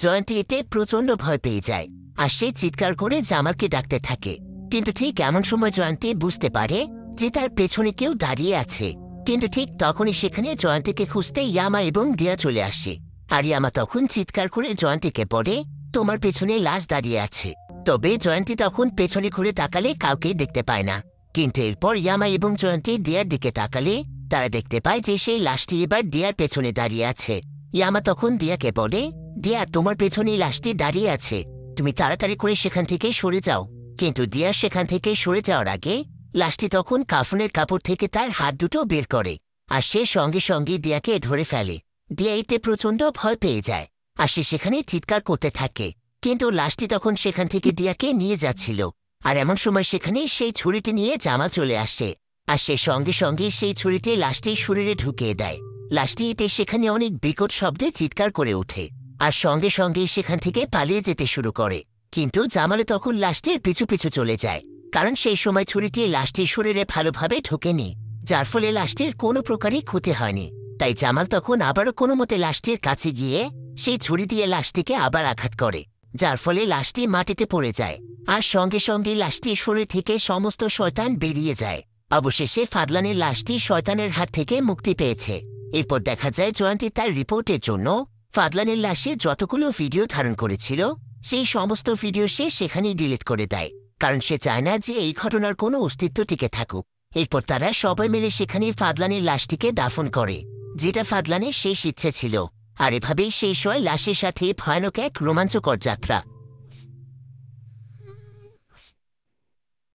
জয়ন্তী এতে প্রচণ্ড ভয় পেয়ে যায়, আর সে চিৎকার করে জামালকে ডাকতে থাকে। কিন্তু ঠিক এমন সময় জয়ন্তী বুঝতে পারে যে তার পেছনে কেউ দাঁড়িয়ে আছে। কিন্তু ঠিক তখনই সেখানে জয়ন্তীকে খুঁজতে ইয়ামা এবং দিয়া চলে আসে। আর ইয়ামা তখন চিৎকার করে জয়ন্তীকে বলে, তোমার পেছনে লাশ দাঁড়িয়ে আছে। তবে জয়ন্তী তখন পেছনে ঘুরে তাকালে কাউকেই দেখতে পায় না। কিন্তু এরপর ইয়ামা এবং জয়ন্তী দিয়ার দিকে তাকালে তারা দেখতে পায় যে সেই লাশটি এবার দিয়ার পেছনে দাঁড়িয়ে আছে। ইয়ামা তখন দিয়াকে বলে, দিয়া, তোমার পেছনে লাশটি দাঁড়িয়ে আছে, তুমি তাড়াতাড়ি করে সেখান থেকে সরে যাও। কিন্তু দিয়া সেখান থেকে সরে যাওয়ার আগে লাশটি তখন কাফনের কাপড় থেকে তার হাত দুটো বের করে, আর সে সঙ্গে সঙ্গে দিয়াকে ধরে ফেলে। দিয়া এতে প্রচণ্ড ভয় পেয়ে যায়, আর সে সেখানে চিৎকার করতে থাকে। কিন্তু লাশটি তখন সেখান থেকে দিয়াকে নিয়ে যাচ্ছিল। আর এমন সময় সেখানে সেই ছুরিটি নিয়ে জামা চলে আসে, আর সে সঙ্গে সঙ্গে সেই ছুরিটি লাশটির শরীরে ঢুকিয়ে দেয়। লাশটি এতে সেখানে অনেক বিকট শব্দে চিৎকার করে ওঠে, আর সঙ্গে সঙ্গে সেখান থেকে পালিয়ে যেতে শুরু করে। কিন্তু জামালে তখন লাশটির পিছু পিছু চলে যায়, কারণ সেই সময় ছুরিটি লাশটির শরীরে ভালোভাবে ঢোকেনি, যার ফলে লাশটির কোনো প্রকারই ক্ষতি হয়নি। তাই জামাল তখন আবারও কোনো মতে লাশটির কাছে গিয়ে সেই ছুরি দিয়ে লাশটিকে আবার আঘাত করে, যার ফলে লাশটি মাটিতে পড়ে যায়। আর সঙ্গে সঙ্গে লাশটির শরীর থেকে সমস্ত শয়তান বেরিয়ে যায়। অবশেষে ফাদলানের লাশটি শয়তানের হাত থেকে মুক্তি পেয়েছে। এরপর দেখা যায় জয়ন্তী তার রিপোর্টের জন্য ফাদলানের লাশে যতগুলো ভিডিও ধারণ করেছিল সেই সমস্ত ভিডিও সে সেখানেই ডিলিট করে দেয়, কারণ সে চায় না যে এই ঘটনার কোনো অস্তিত্ব টিকে থাকুক। এরপর তারা সবাই মিলে সেখানে ফাদলানের লাশটিকে দাফন করে, যেটা ফাদলানের শেষ ইচ্ছে ছিল। আর এভাবেই শেষ হয় লাশের সাথে ভয়ানক এক রোমাঞ্চকর যাত্রা।